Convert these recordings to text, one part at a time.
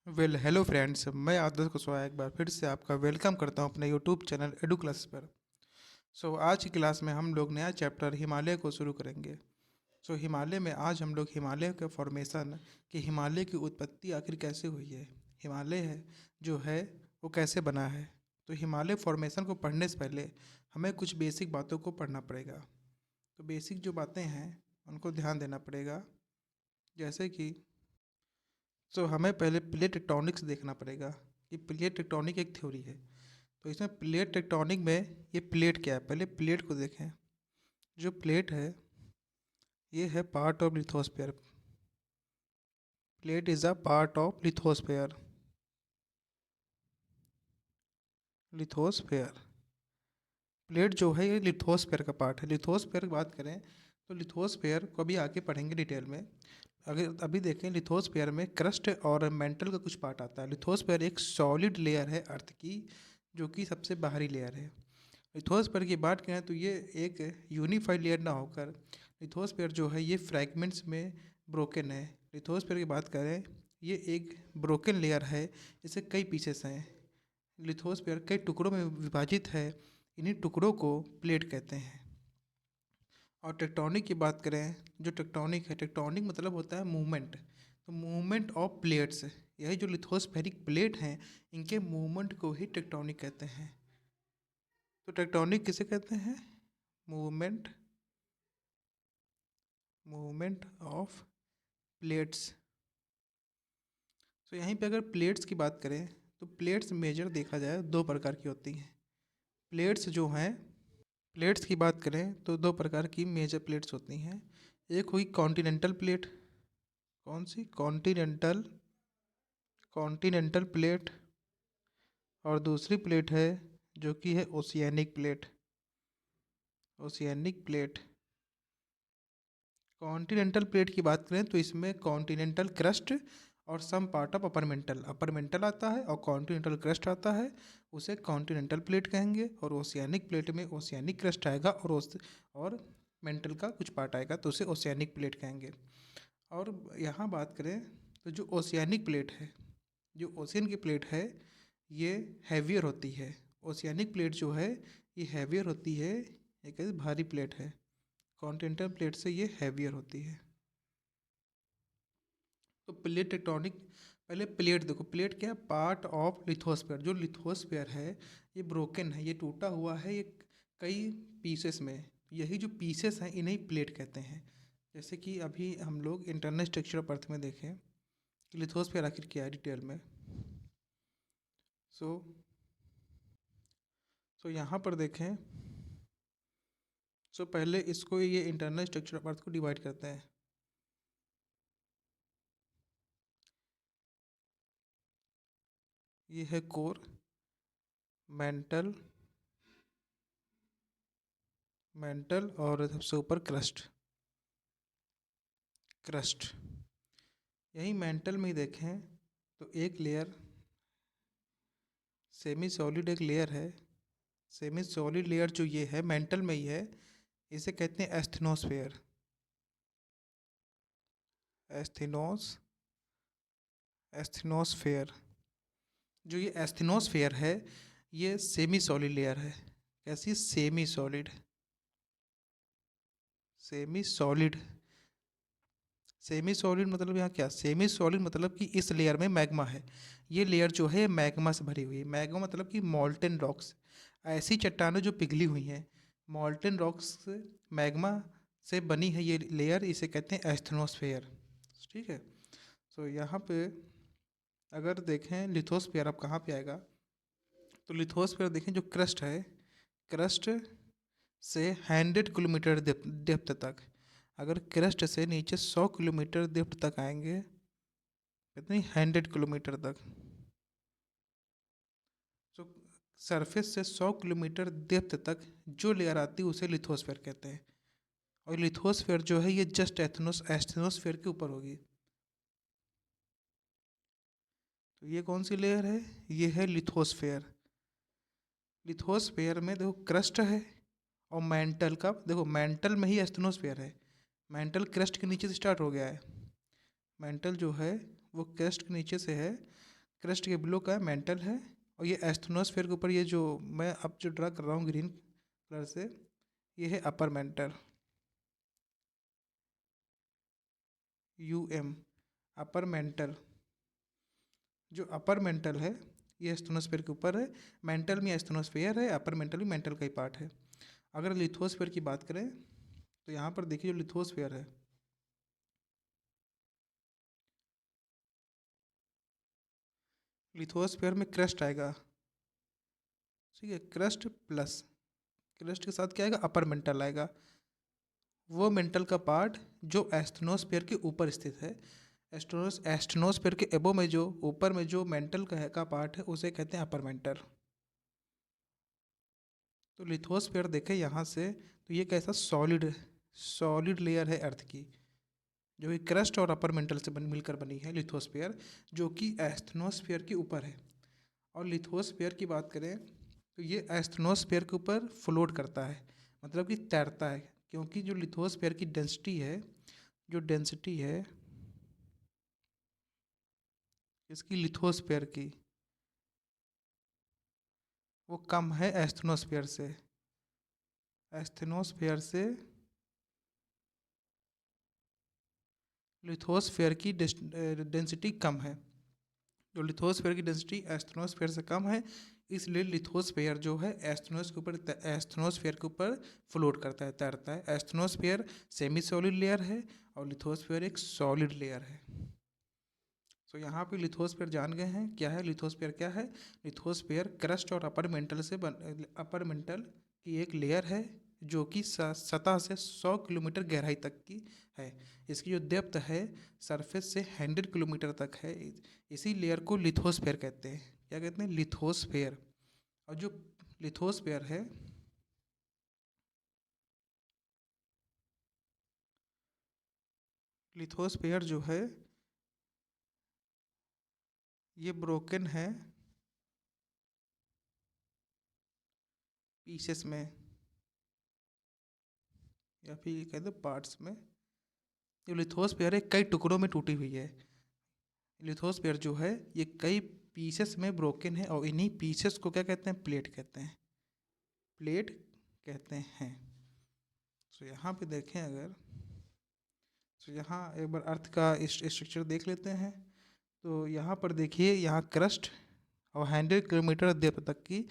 Hello friends, मैं आदर्श कुशवाहा एक बार फिर से आपका वेलकम करता हूं अपने यूट्यूब चैनल एडू क्लास पर। आज की क्लास में हम लोग नया चैप्टर हिमालय को शुरू करेंगे। हिमालय में आज हम लोग हिमालय के फॉर्मेशन कि हिमालय की उत्पत्ति आखिर कैसे हुई है, हिमालय है जो है वो कैसे बना है। तो हिमालय फॉर्मेशन को पढ़ने से पहले हमें कुछ बेसिक बातों को पढ़ना पड़ेगा। तो बेसिक जो बातें हैं उनको ध्यान देना पड़ेगा। जैसे कि हमें पहले प्लेट टेक्टोनिक्स देखना पड़ेगा कि प्लेट टेक्टोनिक एक थ्योरी है। तो इसमें प्लेट टेक्टोनिक में ये प्लेट क्या है, पहले प्लेट को देखें। जो प्लेट है ये है part of lithosphere. Plate is a part of lithosphere. Lithosphere plate जो है ये लिथोस्फीयर का पार्ट है। लिथोस्फीयर की बात करें तो लिथोस्फीयर को अभी आगे पढ़ेंगे डिटेल में। अगर अभी देखें लिथोस्फीयर में क्रस्ट और मेंटल का कुछ पार्ट आता है। लिथोस्फीयर एक सॉलिड लेयर है अर्थ की, जो कि सबसे बाहरी लेयर है। लिथोस्फीयर की बात करें तो ये एक यूनिफाइड लेयर ना होकर लिथोस्फीयर जो है ये फ्रैगमेंट्स में ब्रोकन है। लिथोस्फीयर की बात करें ये एक ब्रोकन लेयर है, इसे कई पीसेस हैं। लिथोस्फीयर कई टुकड़ों में विभाजित है, इन्हीं टुकड़ों को प्लेट कहते हैं। और टेक्टोनिक की बात करें, जो टेक्टोनिक है, टेक्टोनिक मतलब होता है मूवमेंट। तो मूवमेंट ऑफ प्लेट्स, यही जो लिथोस्फेरिक प्लेट हैं इनके मूवमेंट को ही टेक्टोनिक कहते हैं। तो टेक्टोनिक किसे कहते हैं? Movement movement of plates. तो यहीं पे अगर प्लेट्स की बात करें तो प्लेट्स मेजर देखा जाए दो प्रकार की होती हैं। प्लेट्स जो हैं, प्लेट्स की बात करें तो दो प्रकार की मेजर प्लेट्स होती हैं। एक हुई कॉन्टिनेंटल प्लेट। कौन सी? Continental continental plate. और दूसरी प्लेट है जो कि है oceanic plate. Oceanic plate. Continental plate की बात करें तो इसमें कॉन्टिनेंटल क्रस्ट और some part of upper mantle आता है और कॉन्टिनेंटल क्रस्ट आता है, उसे कॉन्टिनेंटल प्लेट कहेंगे। और ओशियानिक प्लेट में ओशियानिक क्रस्ट आएगा और मेंटल का कुछ पार्ट आएगा तो उसे ओशियानिक प्लेट कहेंगे। और यहाँ बात करें तो जो ओशियानिक प्लेट है, जो ओशियन की प्लेट है ये हैवियर होती है। ओशियानिक प्लेट जो है ये हैवियर होती है, एक भारी प्लेट है। कॉन्टिनेंटल प्लेट से ये हैवियर होती है। तो प्लेट टेक्टोनिक, पहले प्लेट देखो, प्लेट क्या है? Part of lithosphere. जो लिथोस्फीयर है ये ब्रोकन है, ये टूटा हुआ है, ये कई पीसेस में। यही जो पीसेस हैं इन्हें प्लेट कहते हैं। जैसे कि अभी हम लोग इंटरनल स्ट्रक्चर ऑफ अर्थ में देखें कि लिथोस्फीयर आखिर क्या है डिटेल में। सो यहाँ पर देखें। पहले इसको ये इंटरनल स्ट्रक्चर ऑफ अर्थ को डिवाइड करते हैं। ये है कोर, मेंटल मेंटल और सबसे ऊपर क्रस्ट। क्रस्ट यही मेंटल में ही देखें तो एक लेयर सेमी सॉलिड एक लेयर है। सेमी सॉलिड लेयर जो ये है मेंटल में ही है, इसे कहते हैं एस्थेनोस्फेयर। एस्थेनोस एस्थेनोस्फेयर। जो ये एस्थेनोस्फेयर है ये सेमी सॉलिड लेयर है। कैसी? Semi solid. Semi solid semi solid मतलब यहाँ क्या? सेमी सॉलिड मतलब कि इस लेयर में मैग्मा है। ये लेयर जो है मैग्मा से भरी हुई है। मैग्मा मतलब कि मॉल्टन रॉक्स, ऐसी चट्टानें जो पिघली हुई हैं। मॉल्टन रॉक्स मैग्मा से बनी है ये लेयर, इसे कहते हैं एस्थनोस्फेयर। ठीक है। यहाँ पे अगर देखें लिथोस्फेयर अब कहाँ पे आएगा, तो लिथोस्फेयर देखें जो क्रस्ट है, क्रस्ट से 100 किलोमीटर डेप्थ तक, अगर क्रस्ट से नीचे 100 किलोमीटर डेप्थ तक आएंगे, कितनी? 100 किलोमीटर तक। तो सरफेस से 100 किलोमीटर डेप्थ तक जो लेयर आती है उसे लिथोस्फेयर कहते हैं। और लिथोस्फेयर जो है ये जस्ट एस्थेनोस्फेयर के ऊपर होगी। तो ये कौन सी लेयर है? ये है लिथोस्फेयर। लिथोस्फेयर में देखो क्रस्ट है और मेंटल का, देखो मेंटल में ही एस्थेनोस्फेयर है। मेंटल क्रस्ट के नीचे से स्टार्ट हो गया है। मेंटल जो है वो क्रस्ट के नीचे से है क्रस्ट के बिलो का मेंटल है, और ये एस्थनोस्फेयर के ऊपर ये जो मैं अब जो ड्रा कर रहा हूँ ग्रीन कलर से, ये है upper mantle, UM, upper mantle. जो अपर मेंटल है ये एस्थनोस्फेयर के ऊपर है, मेंटल में एस्थनोस्फेयर है, अपर मेंटल भी मेंटल का ही पार्ट है। अगर लिथोस्फेयर की बात करें तो यहाँ पर देखिए जो लिथोस्फेयर है, लिथोस्फेयर में क्रस्ट आएगा, ठीक है, क्रस्ट प्लस क्रस्ट के साथ क्या आएगा, अपर मेंटल आएगा। वो मेंटल का पार्ट जो एस्थनोस्फेयर के ऊपर स्थित है, एस्ट्रोनोस्फेयर के एबो में जो ऊपर में जो मेंटल का पार्ट है उसे कहते हैं अपर मेंटल। तो लिथोस्फेयर देखें यहाँ से तो ये कैसा सॉलिड सॉलिड लेयर है अर्थ की, जो कि क्रस्ट और अपर मेंटल से मिलकर बनी है लिथोस्फेयर, जो कि एस्थनोस्फेयर के ऊपर है। और लिथोस्फेयर की बात करें तो ये एस्थनोस्फेयर के ऊपर फ्लोट करता है, मतलब कि तैरता है, क्योंकि जो लिथोस्फेयर की डेंसिटी है, जो डेंसिटी है इसकी लिथोस्फेयर की, वो कम है एस्थनोस्फेयर से। एस्थनोस्फेयर से लिथोस्फेयर की डेंसिटी कम है, जो लिथोस्फेयर की डेंसिटी एस्थनोस्फेयर से कम है, इसलिए लिथोस्फेयर जो है एस्थनोस्फेयर के ऊपर फ्लोट करता है, तैरता है। एस्थनोस्फेयर सेमी सॉलिड लेयर है और लिथोस्फेयर एक सॉलिड लेयर है। तो यहाँ पे लिथोस्फेयर जान गए हैं क्या है, लिथोस्फेयर क्या है। लिथोस्फेयर क्रस्ट और अपर मेंटल की एक लेयर है, जो कि सतह से 100 किलोमीटर गहराई तक की है। इसकी जो डेप्थ है सरफेस से 100 किलोमीटर तक है। इसी लेयर को लिथोस्फेयर कहते हैं। क्या कहते हैं, लिथोस्फेयर। और जो लिथोस्फेयर है, लिथोस्फेयर जो है ये ब्रोकन है पीसेस में, या फिर कहते हैं पार्ट्स में। जो लिथोस्फेयर है कई टुकड़ों में टूटी हुई है। लिथोस्फेयर जो है ये कई पीसेस में ब्रोकन है, और इन्हीं पीसेस को क्या कहते हैं, प्लेट कहते हैं, प्लेट कहते हैं। तो यहाँ पे देखें अगर, तो यहाँ एक बार अर्थ का स्ट्रक्चर देख लेते हैं। तो यहाँ पर देखिए, यहाँ क्रस्ट और 100 किलोमीटर डेप्थ तक की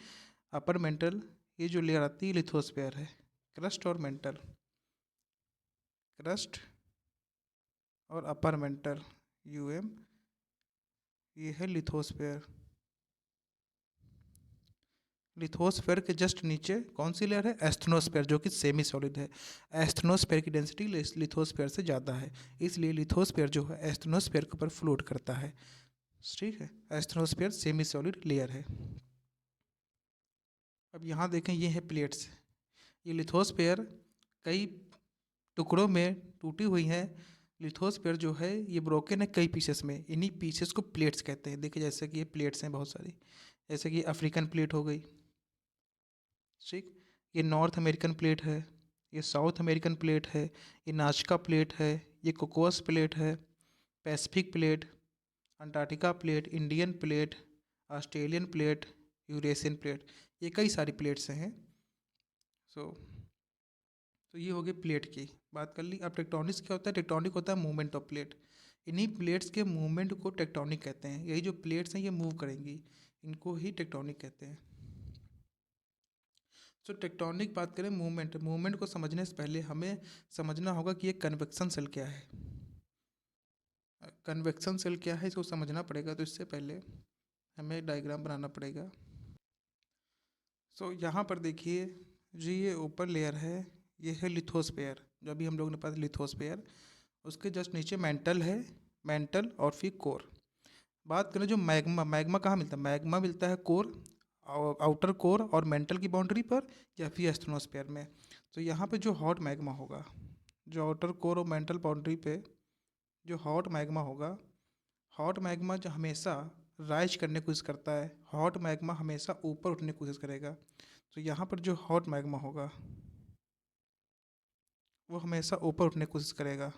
अपर मेंटल ये जो लेयर आती है लिथोस्फेयर है। क्रस्ट और मेंटल, क्रस्ट और अपर मेंटल, यूएम, ये है लिथोस्फेयर। लिथोस्फेयर के जस्ट नीचे कौन सी लेयर है, एस्थनोस्फेयर, जो कि सेमी सॉलिड है। एस्थनोस्फेयर की डेंसिटी लिथोस्फेयर से ज़्यादा है, इसलिए लिथोस्फेयर जो है एस्थनोस्फेयर के ऊपर फ्लोट करता है। ठीक है, एस्थनोस्फेयर सेमी सॉलिड लेयर है। अब यहाँ देखें, ये है प्लेट्स। ये लिथोस्फेयर कई टुकड़ों में टूटी हुई हैं। लिथोस्फेयर जो है ये ब्रोकन है कई पीसेस में, इन्हीं पीसेस को प्लेट्स कहते हैं। देखिए जैसे कि ये प्लेट्स हैं बहुत सारी, जैसे कि अफ्रीकन प्लेट हो गई, ठीक, ये नॉर्थ अमेरिकन प्लेट है, ये साउथ अमेरिकन प्लेट है, ये नाजका प्लेट है, ये कोकोस प्लेट है, Pacific plate, Antarctica plate, Indian plate, Australian plate, Eurasian plate, ये कई सारी प्लेट्स हैं। सो तो ये हो गई प्लेट की बात कर ली। अब टेक्टोनिक्स क्या होता है, टेक्टोनिक होता है मूवमेंट ऑफ प्लेट। इन्हीं प्लेट्स के मूवमेंट को टेक्टोनिक कहते हैं। यही जो प्लेट्स हैं ये मूव करेंगी, इनको ही टेक्टोनिक कहते हैं। सो टेक्टोनिक बात करें मूवमेंट, मूवमेंट को समझने से पहले हमें समझना होगा कि ये कन्वेक्शन सेल क्या है। कन्वेक्शन सेल क्या है इसको समझना पड़ेगा, तो इससे पहले हमें डायग्राम बनाना पड़ेगा। सो यहाँ पर देखिए, जी ये ऊपर लेयर है, ये है लिथोस्फेयर, जो अभी हम लोग ने पढ़ा लिथोस्फेयर। उसके जस्ट नीचे मेंटल है, मेंटल और फिर कोर। बात करें जो मैग्मा, मैग्मा कहाँ मिलता है, मैग्मा मिलता है कोर, आउटर कोर और मेंटल की बाउंड्री पर, या फिर एस्ट्रोनोस्फेयर में। तो यहाँ पे जो हॉट मैग्मा होगा, जो आउटर कोर और मेंटल बाउंड्री पे जो हॉट मैग्मा होगा, हॉट मैग्मा जो हमेशा राइज करने की कोशिश करता है, हॉट मैग्मा हमेशा ऊपर उठने की कोशिश करेगा। तो यहाँ पर जो हॉट मैग्मा होगा वो हमेशा ऊपर उठने की कोशिश करेगा।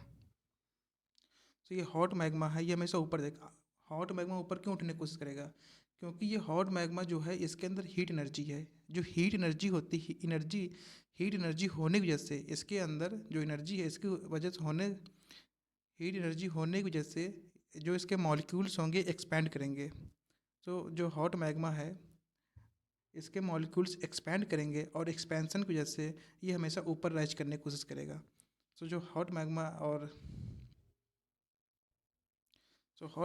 तो ये हॉट मैग्मा है, ये हमेशा ऊर जाएगा। हॉट मैग्मा ऊपर क्यों उठने की कोशिश करेगा? क्योंकि ये हॉट मैग्मा जो है इसके अंदर हीट एनर्जी है। जो हीट एनर्जी होती है, हीट एनर्जी होने की वजह से इसके अंदर जो एनर्जी है इसकी वजह से होने हीट एनर्जी होने की वजह से जो इसके मॉलिक्यूल्स होंगे एक्सपैंड करेंगे। तो जो हॉट मैग्मा है इसके मॉलिक्यूल्स एक्सपैंड करेंगे और एक्सपेंशन की वजह से ये हमेशा ऊपर राइज करने की कोशिश करेगा। तो जो हॉट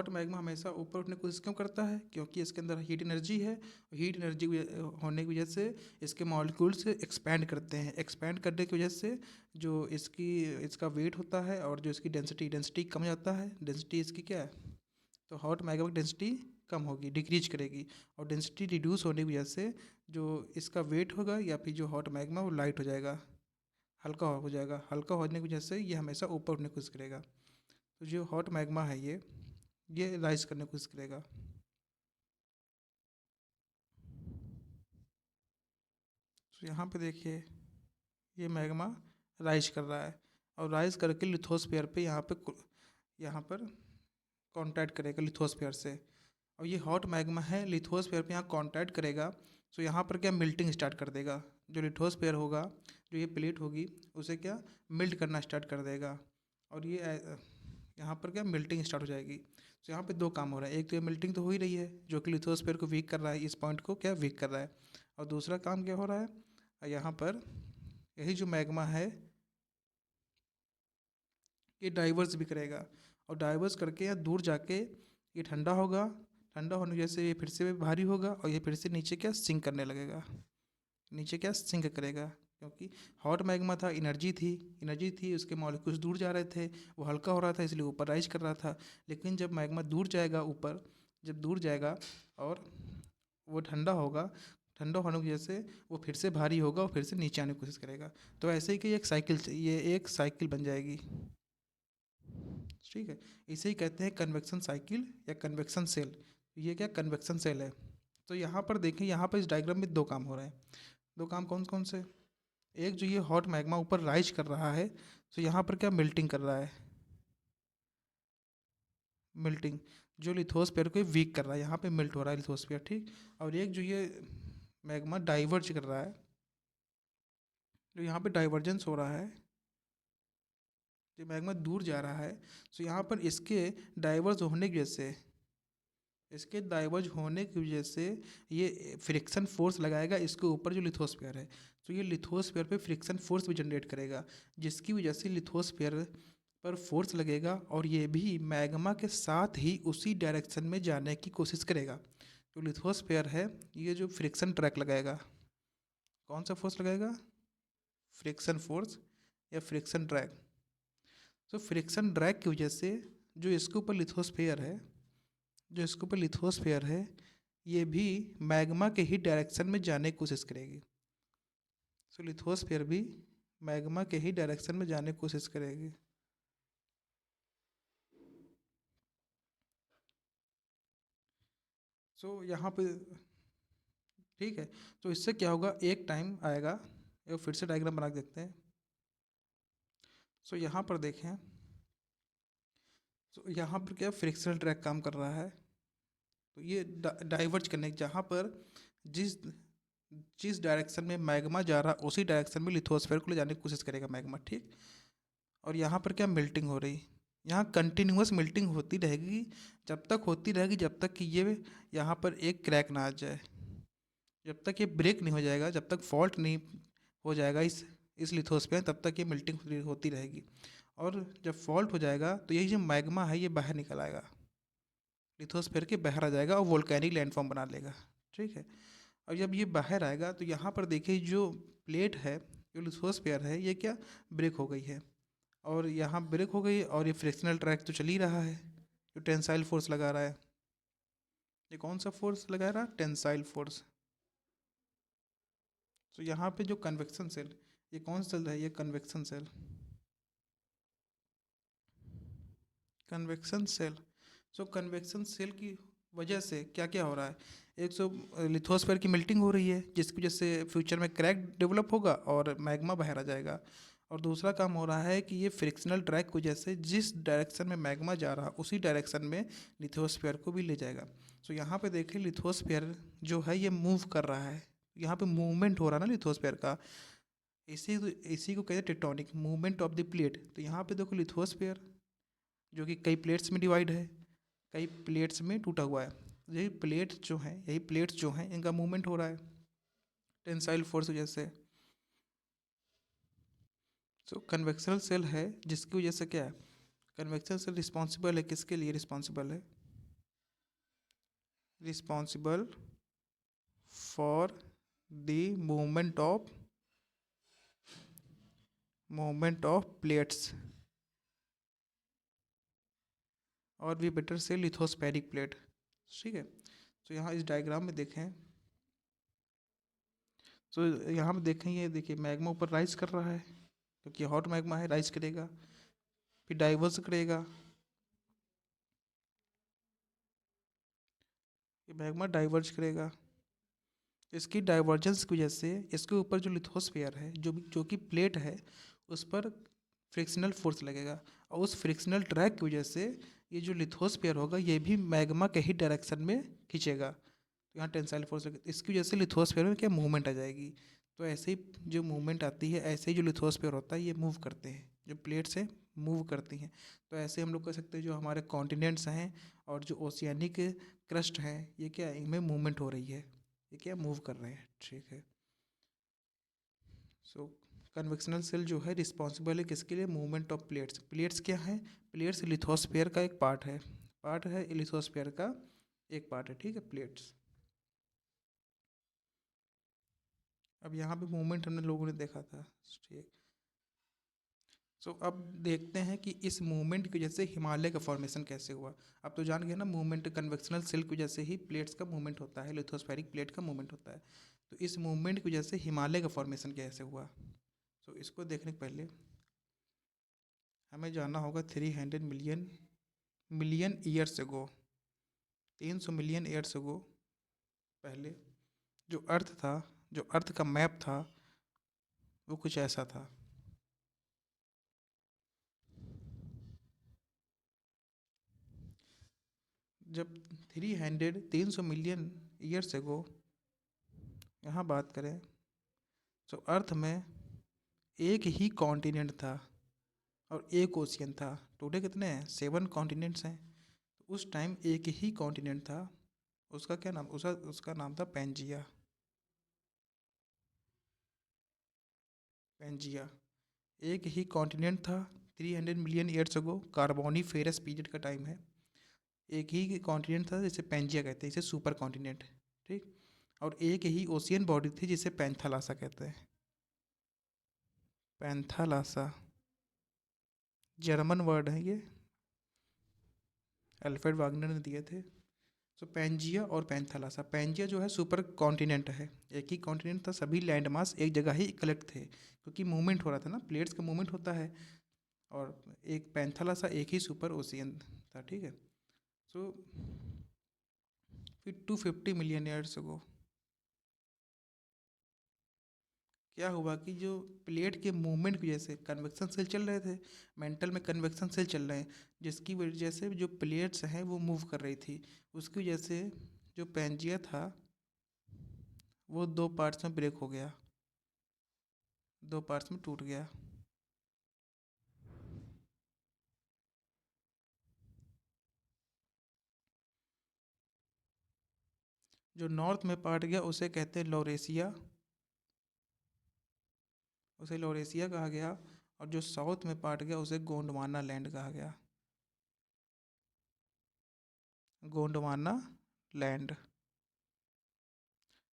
मैग्मा हमेशा ऊपर उठने की कोशिश क्यों करता है? क्योंकि इसके अंदर हीट एनर्जी है। हीट एनर्जी होने की वजह से इसके मॉलिक्यूल्स एक्सपैंड करते हैं। एक्सपैंड करने की वजह से जो इसका वेट होता है और जो इसकी डेंसिटी कम जाता है। डेंसिटी इसकी क्या है? तो हॉट मैग्मा की डेंसिटी कम होगी, डिक्रीज करेगी। और डेंसिटी रिड्यूस होने की वजह से जो इसका वेट होगा या फिर जो हॉट मैग्मा वो लाइट हो जाएगा, हल्का हो जाएगा। हल्का होने की वजह से ये हमेशा ऊपर उठने की कोशिश करेगा। तो जो हॉट मैग्मा है ये राइज करने की कोशिश करेगा। तो यहाँ पे देखिए ये मैग्मा राइज कर रहा है और राइज करके लिथोस्फीयर पे यहाँ पर कांटेक्ट करेगा लिथोस्फीयर से। और ये हॉट मैग्मा है, लिथोस्फीयर पे यहाँ कांटेक्ट करेगा तो यहाँ पर क्या मेल्टिंग स्टार्ट कर देगा। जो लिथोस्फीयर होगा, जो ये प्लेट होगी उसे क्या मेल्ट करना स्टार्ट कर देगा और ये यहाँ पर क्या मेल्टिंग स्टार्ट हो जाएगी। तो यहाँ पे दो काम हो रहा है, एक तो ये मेल्टिंग तो हो ही रही है जो कि लिथोस्फीयर को वीक कर रहा है, इस पॉइंट को क्या वीक कर रहा है। और दूसरा काम क्या हो रहा है, यहाँ पर यही जो मैग्मा है ये डाइवर्स भी करेगा और डाइवर्स करके या दूर जाके ये ठंडा होगा। ठंडा होने की वजह से ये फिर से भारी होगा और ये फिर से नीचे क्या सिंक करने लगेगा, नीचे क्या सिंक करेगा। क्योंकि हॉट मैग्मा था, एनर्जी थी, उसके मॉलिक्यूल्स दूर जा रहे थे, वो हल्का हो रहा था इसलिए ऊपर राइज कर रहा था। लेकिन जब मैग्मा दूर जाएगा ऊपर, जब दूर जाएगा और वो ठंडा होगा, ठंडा होने की वजह से वो फिर से भारी होगा और फिर से नीचे आने की कोशिश करेगा। तो ऐसे ही कि ये एक साइकिल बन जाएगी। ठीक है, इसे ही कहते हैं कन्वेक्शन साइकिल या कन्वेक्शन सेल। ये क्या कन्वेक्शन सेल है। तो यहाँ पर देखें, यहाँ पर इस डायग्राम में दो काम हो रहे हैं। दो काम कौन कौन से? एक जो ये हॉट मैग्मा ऊपर राइज कर रहा है तो यहाँ पर क्या मेल्टिंग कर रहा है, मेल्टिंग जो लिथोस्फीयर को वीक कर रहा है, यहाँ पे मेल्ट हो रहा है लिथोस्फीयर। ठीक, और एक जो ये मैग्मा डाइवर्ज कर रहा है, जो यहाँ पे डाइवर्जेंस हो रहा है, जो मैग्मा दूर जा रहा है तो यहाँ पर इसके डाइवर्ज होने की वजह से ये फ्रिक्शन फोर्स लगाएगा इसके ऊपर जो लिथोस्फीयर है। तो ये लिथोस्फीयर पे फ्रिक्शन फोर्स भी जनरेट करेगा जिसकी वजह से लिथोस्फीयर पर फोर्स लगेगा और ये भी मैग्मा के साथ ही उसी डायरेक्शन में जाने की कोशिश करेगा। जो लिथोस्फीयर है ये जो फ्रिक्शन ट्रैक लगाएगा, कौन सा फोर्स लगाएगा? फ्रिक्शन फोर्स या फ्रिक्शन ड्रैग। तो फ्रिक्शन ड्रैग की वजह से जो इसके ऊपर लिथोस्फीयर है ये भी मैग्मा के ही डायरेक्शन में जाने की कोशिश करेगी। सो लिथोस्फीयर भी मैग्मा के ही डायरेक्शन में जाने की कोशिश करेगी। सो यहाँ पे ठीक है, तो इससे क्या होगा, एक टाइम आएगा, ये फिर से डायग्राम बना के देखते हैं। सो यहाँ पर देखें, तो यहाँ पर क्या फ्रिक्शनल ट्रैक काम कर रहा है। तो ये डाइवर्ज करने, जहाँ पर जिस जिस डायरेक्शन में मैग्मा जा रहा उसी डायरेक्शन में लिथोस्फीयर को ले जाने की कोशिश करेगा मैग्मा। ठीक, और यहाँ पर क्या मेल्टिंग हो रही, यहाँ कंटिन्यूस मेल्टिंग होती रहेगी, जब तक होती रहेगी जब तक कि ये यहाँ पर एक क्रैक ना आ जाए, जब तक ये ब्रेक नहीं हो जाएगा, जब तक फॉल्ट नहीं हो जाएगा इस लिथोस्फीयर, तब तक ये मेल्टिंग होती रहेगी। और जब फॉल्ट हो जाएगा तो यही जो मैग्मा है ये बाहर निकल आएगा, लिथोस्फीयर के बाहर आ जाएगा और वोल्केनिक लैंडफॉर्म बना लेगा। ठीक है, और जब ये बाहर आएगा तो यहाँ पर देखिए जो प्लेट है, जो लिथोस्फीयर है ये क्या ब्रेक हो गई है और यहाँ ब्रेक हो गई और ये फ्रिक्शनल ट्रैक तो चल ही रहा है, जो टेंसाइल फोर्स लगा रहा है। ये कौन सा फोर्स लगा रहा है? Tensile force. तो यहाँ पे जो कन्वेक्शन सेल, ये कौन सेल है? ये कन्वेक्शन सेल, कन्वेक्शन सेल। सो कन्वेक्शन सेल की वजह से क्या क्या हो रहा है, एक सौ लिथोस्फीयर की मेल्टिंग हो रही है जिसकी वजह से फ्यूचर में क्रैक डेवलप होगा और मैग्मा बाहर आ जाएगा। और दूसरा काम हो रहा है कि ये फ्रिक्शनल ड्रैग की वजह से जिस डायरेक्शन में मैग्मा जा रहा उसी डायरेक्शन में लिथोस्फीयर को भी ले जाएगा। सो यहाँ पे देखें लिथोस्फीयर जो है ये मूव कर रहा है, यहाँ पे मूवमेंट हो रहा है ना लिथोस्फीयर का। इसी को कहते हैं tectonic movement of the plate. तो यहाँ पे देखो लिथोस्फीयर जो कि कई प्लेट्स में डिवाइड है, कई प्लेट्स में टूटा हुआ है। यही प्लेट्स जो हैं इनका मूवमेंट हो रहा है टेंसाइल फोर्स वजह से। सो कन्वेक्शनल सेल है जिसकी वजह से क्या है, कन्वेक्शनल सेल रिस्पॉन्सिबल है किसके लिए, responsible for the movement of plates, और भी बेटर से लिथोस्फेरिक प्लेट। ठीक है। तो यहाँ इस डायग्राम में देखें, तो यहाँ पे देखें, ये देखिए मैग्मा ऊपर राइज कर रहा है क्योंकि हॉट मैग्मा है, राइज करेगा फिर डाइवर्स करेगा, ये मैग्मा डाइवर्ज करेगा। इसकी डाइवर्जेंस की वजह से इसके ऊपर जो लिथोस्फीयर है जो कि प्लेट है उस पर फ्रिक्शनल फोर्स लगेगा, और उस फ्रिक्शनल ड्रैग की वजह से ये जो लिथोस्फीयर होगा ये भी मैग्मा के ही डायरेक्शन में खींचेगा। तो यहाँ टेंसाइल फोर्स इसकी वजह से लिथोस्फीयर में क्या मूवमेंट आ जाएगी। तो ऐसे ही जो मूवमेंट आती है, ऐसे ही जो लिथोस्फीयर होता है ये मूव करते हैं, जो प्लेट से मूव करती हैं। तो ऐसे हम लोग कह सकते हैं जो हमारे कॉन्टिनेंट्स हैं और जो ओशियानिक क्रस्ट हैं ये क्या इनमें मूवमेंट हो रही है, ये क्या मूव कर रहे हैं। ठीक है। सो कन्वेक्शनल सेल जो है रिस्पॉन्सिबल है किसके लिए, मूवमेंट ऑफ प्लेट्स। प्लेट्स क्या है, प्लेट्स लिथोस्फीयर का एक पार्ट है लिथोस्फीयर का एक पार्ट है। ठीक है, प्लेट्स। अब यहाँ पे मूवमेंट हमने लोगों ने देखा था। ठीक। सो अब देखते हैं कि इस मूवमेंट की वजह से हिमालय का फॉर्मेशन कैसे हुआ। अब तो जान गए ना, मूवमेंट कन्वेक्शनल सेल की वजह से ही प्लेट्स का मूवमेंट होता है, लिथोस्फेरिक प्लेट का मूवमेंट होता है। तो इस मूवमेंट की वजह से हिमालय का फॉर्मेशन कैसे हुआ। सो इसको देखने के पहले हमें जानना होगा 300 million years ago, 300 million years ago पहले जो अर्थ था, जो अर्थ का मैप था वो कुछ ऐसा था। जब 300 मिलियन ईयर्स अगो यहाँ बात करें तो अर्थ में एक ही कॉन्टिनेंट था और एक ओशियन था। टुडे कितने हैं, 7 कॉन्टिनेंट्स हैं। तो उस टाइम एक ही कॉन्टिनेंट था, उसका क्या नाम, उसका नाम था पेंजिया। एक ही कॉन्टिनेंट था 300 million years ago, Carboniferous period का टाइम है। एक ही कॉन्टिनेंट था जिसे पेंजिया कहते हैं, इसे सुपर कॉन्टिनेंट। ठीक। और एक ही ओशियन बॉडी थी जिसे पैंथालासा कहते हैं। पैंथालासा जर्मन वर्ड है ये, अल्फ्रेड वागनर ने दिए थे। सो पेंजिया और पैंथालासा, पेंजिया जो है सुपर कॉन्टिनेंट है, एक ही कॉन्टिनेंट था, सभी लैंड मास एक जगह ही कलेक्ट थे क्योंकि मूवमेंट हो रहा था ना, प्लेट्स का मूवमेंट होता है। और एक पैंथालासा एक ही सुपर ओशियन था। ठीक है। सो फिर 250 मिलियन ईयर्स को क्या हुआ कि जो प्लेट के मूवमेंट की वजह से कन्वेक्शन सेल चल रहे थे, मेंटल में कन्वेक्शन सेल चल रहे हैं, जिसकी वजह से जो प्लेट्स हैं वो मूव कर रही थी। उसकी वजह से जो पेंजिया था वो 2 पार्ट्स में ब्रेक हो गया, 2 पार्ट्स में टूट गया। जो नॉर्थ में पार्ट गया उसे कहते हैं लॉरेशिया, उसे लॉरेशिया कहा गया। और जो साउथ में पार्ट गया उसे गोंडवाना लैंड कहा गया, गोंडवाना लैंड।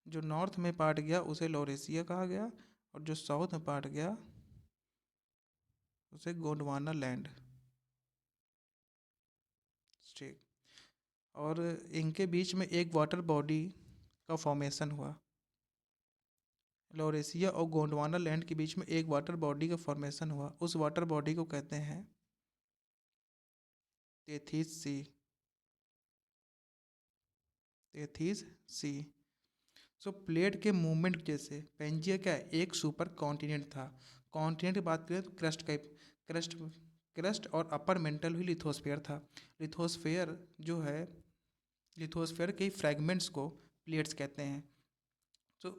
जो नॉर्थ में पार्ट गया उसे लॉरेशिया कहा गया, और जो साउथ में पार्ट गया उसे गोंडवाना लैंड। ठीक। और इनके बीच में एक वाटर बॉडी का फॉर्मेशन हुआ, लॉरेशिया और गोंडवाना लैंड के बीच में एक वाटर बॉडी का फॉर्मेशन हुआ। उस वाटर बॉडी को कहते हैं तेथिस सी, तेथिस सी। सो प्लेट के मूवमेंट जैसे पेंजिया क्या है, एक सुपर कॉन्टिनेंट था, कॉन्टिनेंट की बात करें तो क्रस्ट क्रस्ट और अपर मेंटल ही लिथोस्फेयर था। लिथोस्फेयर जो है, लिथोस्फेयर के फ्रैगमेंट्स को प्लेट्स कहते हैं। तो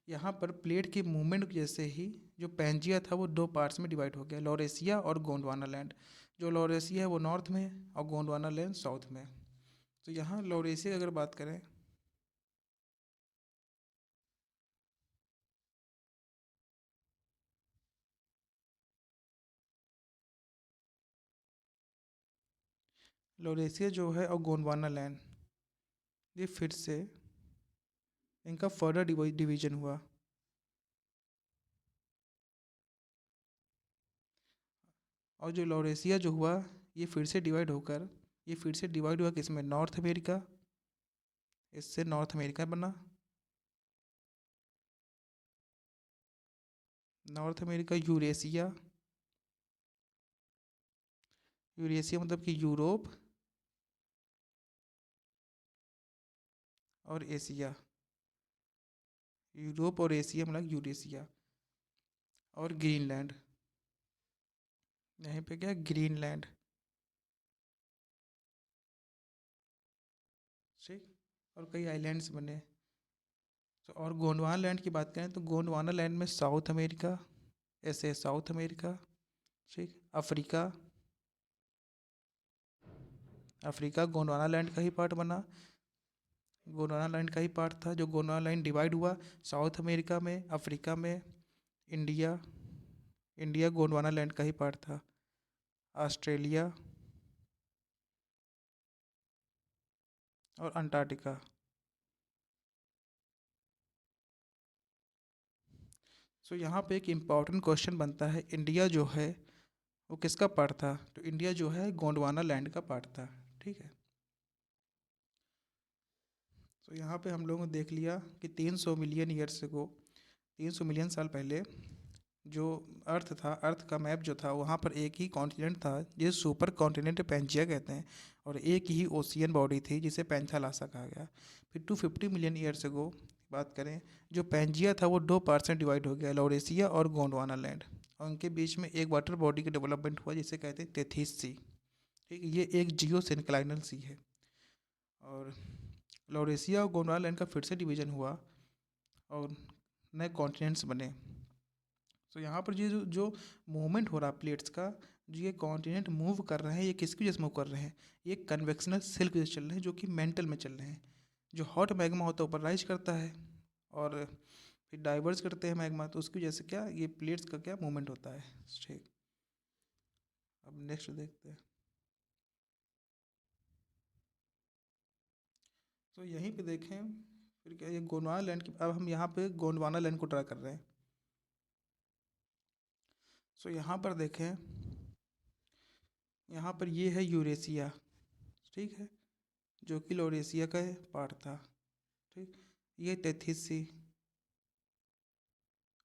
यहाँ पर प्लेट के मूवमेंट की वजह से ही जो पैंजिया था वो दो पार्ट्स में डिवाइड हो गया, लॉरेशिया और गोंडवाना लैंड। जो लॉरेशिया है वो नॉर्थ में और गोंडवाना लैंड साउथ में। तो यहाँ लॉरेशिया की अगर बात करें, लॉरेशिया जो है और गोंडवाना लैंड, ये फिर से इनका फर्दर डिवीजन हुआ। और जो लॉरेशिया जो हुआ, ये फिर से डिवाइड होकर, ये फिर से डिवाइड हुआ किसमें, नॉर्थ अमेरिका, इससे नॉर्थ अमेरिका बना। नॉर्थ अमेरिका, यूरेशिया, यूरेशिया मतलब कि यूरोप और एशिया, यूरोप और एशिया मतलब यूरेशिया। और ग्रीनलैंड, यहीं पे क्या, ग्रीनलैंड, ठीक। और कई आइलैंड्स बने। तो और गोंडवाना लैंड की बात करें तो गोंडवाना लैंड में साउथ अमेरिका, ऐसे साउथ अमेरिका, ठीक, अफ्रीका, अफ्रीका गोंडवाना लैंड का ही पार्ट बना, गोंडवाना लैंड का ही पार्ट था। जो गोंडवाना लैंड डिवाइड हुआ साउथ अमेरिका में, अफ्रीका में, इंडिया, इंडिया गोंडवाना लैंड का ही पार्ट था, ऑस्ट्रेलिया और अंटार्कटिका। सो यहाँ पे एक इम्पॉर्टेंट क्वेश्चन बनता है, इंडिया जो है वो किसका पार्ट था? तो इंडिया जो है गोंडवाना लैंड का पार्ट था, ठीक है। तो यहाँ पे हम लोगों ने देख लिया कि 300 मिलियन ईयर्स को, 300 मिलियन साल पहले जो अर्थ था, अर्थ का मैप जो था, वहाँ पर एक ही कॉन्टिनेंट था जिसे सुपर कॉन्टिनेंट पेंजिया कहते हैं, और एक ही ओशियन बॉडी थी जिसे पेंथालासा कहा गया। फिर 250 मिलियन ईयर्स को बात करें, जो पेंजिया था वो दो पार्ट में डिवाइड हो गया, लॉरेशिया और गोंडवाना लैंड, और उनके बीच में एक वाटर बॉडी का डेवलपमेंट हुआ जिसे कहते हैं तेथिस सी, ठीक। ये एक जियो सिंक्लाइनल सी है। और लॉरेशिया और गोंडवाना लैंड का फिर से डिवीजन हुआ और नए कॉन्टिनेंट्स बने। तो यहाँ पर ये जो मूवमेंट हो रहा है प्लेट्स का, जो ये कॉन्टिनेंट मूव कर रहे हैं, ये किसकी वजह से मूव कर रहे हैं? ये कन्वेक्शनल सेल की वजह से चल रहे हैं, जो कि मेंटल में चल रहे हैं। जो हॉट मैग्मा होता है ऊपर राइज करता है और फिर डाइवर्स करते हैं मैग्मा, तो उसकी वजह से क्या, ये प्लेट्स का क्या मूवमेंट होता है, ठीक। अब नेक्स्ट देखते हैं। तो यहीं पे देखें, फिर क्या, ये गोंडवाना लैंड की, अब हम यहाँ पे गोंडवाना लैंड को ड्रा कर रहे हैं। सो यहाँ पर देखें, यहाँ पर ये है यूरेशिया, ठीक है, जो कि लॉरेशिया का पार्ट था, ठीक। ये तेथिस सी,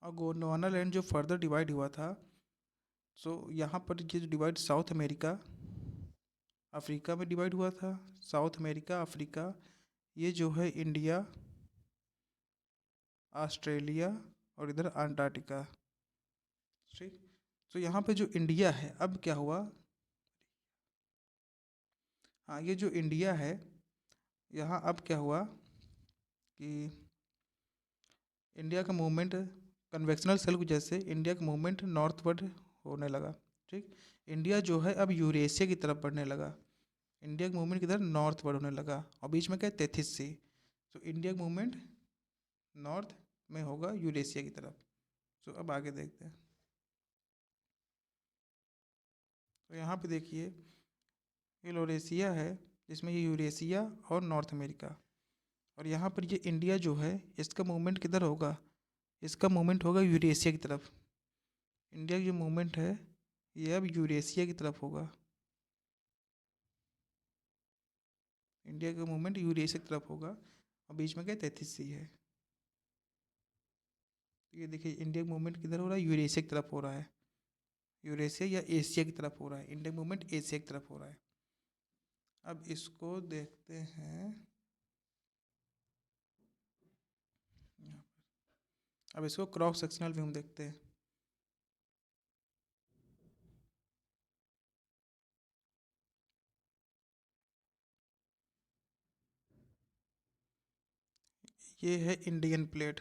और गोंडवाना लैंड जो फर्दर डिवाइड हुआ था, सो यहाँ पर ये जो डिवाइड साउथ अमेरिका अफ्रीका में डिवाइड हुआ था, साउथ अमेरिका अफ्रीका, ये जो है इंडिया, ऑस्ट्रेलिया और इधर अंटार्कटिका, ठीक। तो यहाँ पे जो इंडिया है, अब क्या हुआ, हाँ, ये जो इंडिया है, यहाँ अब क्या हुआ कि इंडिया का मूवमेंट कन्वेक्शनल सेल की वजह से इंडिया का मूवमेंट नॉर्थवर्ड होने लगा, ठीक। इंडिया जो है अब यूरेशिया की तरफ बढ़ने लगा, इंडिया का मूवमेंट किधर, नॉर्थवर्ड होने लगा, और बीच में क्या, तेथिस सी। तो इंडिया का मूवमेंट नॉर्थ में होगा यूरेशिया की तरफ। तो अब आगे देखते हैं। तो यहाँ पे देखिए, ये लॉरेशिया है जिसमें ये यूरेशिया और नॉर्थ अमेरिका, और यहाँ पर ये इंडिया जो है, इसका मूवमेंट किधर होगा, इसका मूवमेंट होगा यूरेशिया की तरफ। इंडिया की जो मूवमेंट है ये अब यूरेशिया की तरफ होगा, इंडिया का मूवमेंट यूरेशिया की तरफ होगा, और बीच में क्या, 33 है। तो ये देखिए इंडिया का मूवमेंट किधर हो रहा है, यूरेशिया की तरफ हो रहा है, यूरेशिया या एशिया की तरफ हो रहा है, इंडिया मूवमेंट एशिया की तरफ हो रहा है। अब इसको देखते हैं यहाँ पर। अब इसको क्रॉस सेक्शनल व्यू में देखते हैं। ये है इंडियन प्लेट,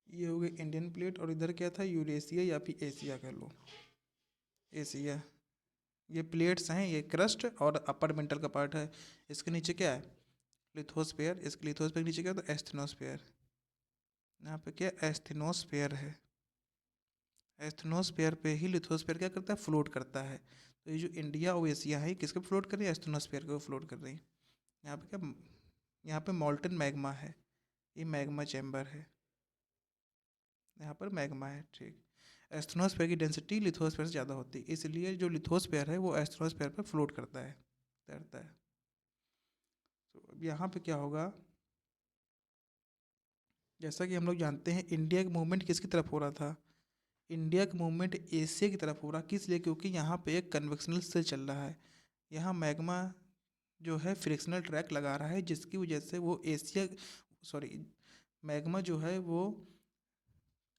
ये हो गई इंडियन प्लेट। और इधर क्या था, यूरेशिया या फिर एशिया कह लो, एशिया। ये प्लेट्स हैं, ये क्रस्ट और अपर मेंटल का पार्ट है। इसके नीचे क्या है, लिथोस्फेयर। इसके लिथोस्फेयर के नीचे क्या होता है, एस्थेनोस्फेयर। यहाँ पे क्या एस्थेनोस्फेयर है, एस्थेनोस्फेयर पे ही लिथोस्फेयर क्या करता है, फ्लोट करता है। तो ये जो इंडिया और एशिया है किसके फ्लोट कर रही है, एस्थेनोस्फेयर को फ्लोट कर रही है। यहाँ पे क्या, यहाँ पे मॉल्टन मैग्मा है, ये मैग्मा चैम्बर है, यहाँ पर मैग्मा है, ठीक। एस्थेनोस्फेयर की डेंसिटी लिथोस्फेयर से ज़्यादा होती है, इसलिए जो लिथोस्फेयर है वो एस्थेनोस्फेयर पर फ्लोट करता है, तैरता है। तो अब यहाँ पे क्या होगा, जैसा कि हम लोग जानते हैं इंडिया का मूवमेंट किसकी तरफ हो रहा था, इंडिया का मूवमेंट एशिया की तरफ हो रहा, किस लिए, क्योंकि यहाँ पे एक कन्वेक्शनल सेल चल रहा है। यहाँ मैग्मा जो है फ्रिक्शनल ट्रैक लगा रहा है, जिसकी वजह से वो एशिया, सॉरी, मैग्मा जो है वो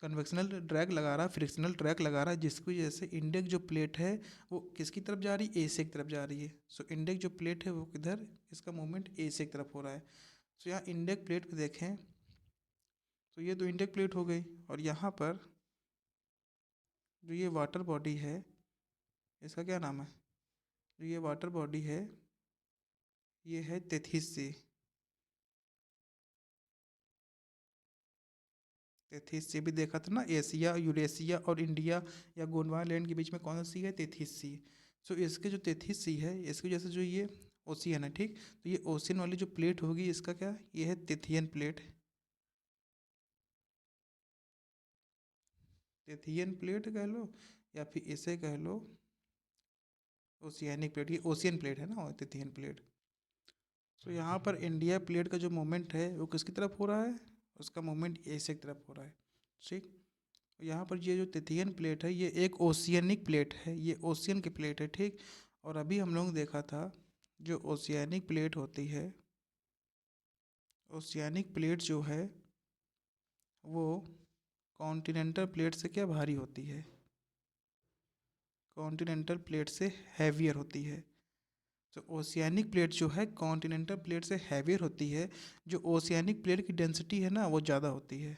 कन्वेक्शनल ट्रैक लगा रहा है, फ्रिक्शनल ट्रैक लगा रहा है, जिसकी वजह से इंडिया की जो प्लेट है वो किसकी तरफ जा रही है, एशिया की तरफ जा रही है। सो इंडिया की जो प्लेट है वो किधर, इसका मूवमेंट एशिया की तरफ हो रहा है। सो यहाँ इंडिया की प्लेट पे देखें तो ये तो इंडिया की प्लेट हो गई, और यहाँ पर जो ये वाटर बॉडी है इसका क्या नाम है, जो ये वाटर बॉडी है ये है तेथिस सी। तेथिस सी भी देखा था ना, एशिया, यूरेशिया और इंडिया या गोंडवाना लैंड के बीच में कौन सी है, तेथिस सी। सो इसके जो तेथिस सी है इसकी वजह से जो ये ओशियन है, ठीक। तो ये ओशियन वाली जो प्लेट होगी इसका क्या, ये है तेथियन प्लेट, तेथियन प्लेट कह लो या फिर इसे कह लो ओशियानिक प्लेट। ये ओशियन प्लेट है ना, तेथियन प्लेट। तो यहाँ पर इंडिया प्लेट का जो मूवमेंट है वो किसकी तरफ हो रहा है, उसका मूवमेंट एशिया की तरफ हो रहा है, ठीक। यहाँ पर ये जो तिथियन प्लेट है ये एक ओशियनिक प्लेट है, ये ओशियन की प्लेट है, ठीक। और अभी हम लोग देखा था जो ओशियानिक प्लेट होती है, ओशियानिक प्लेट जो है वो कॉन्टिनेंटल प्लेट से क्या भारी होती है, कॉन्टिनेंटल प्लेट से हैवियर होती है। तो ओशियानिक प्लेट जो है कॉन्टिनेंटल प्लेट से हैवियर होती है, जो ओशियानिक प्लेट की डेंसिटी है ना वो ज़्यादा होती है,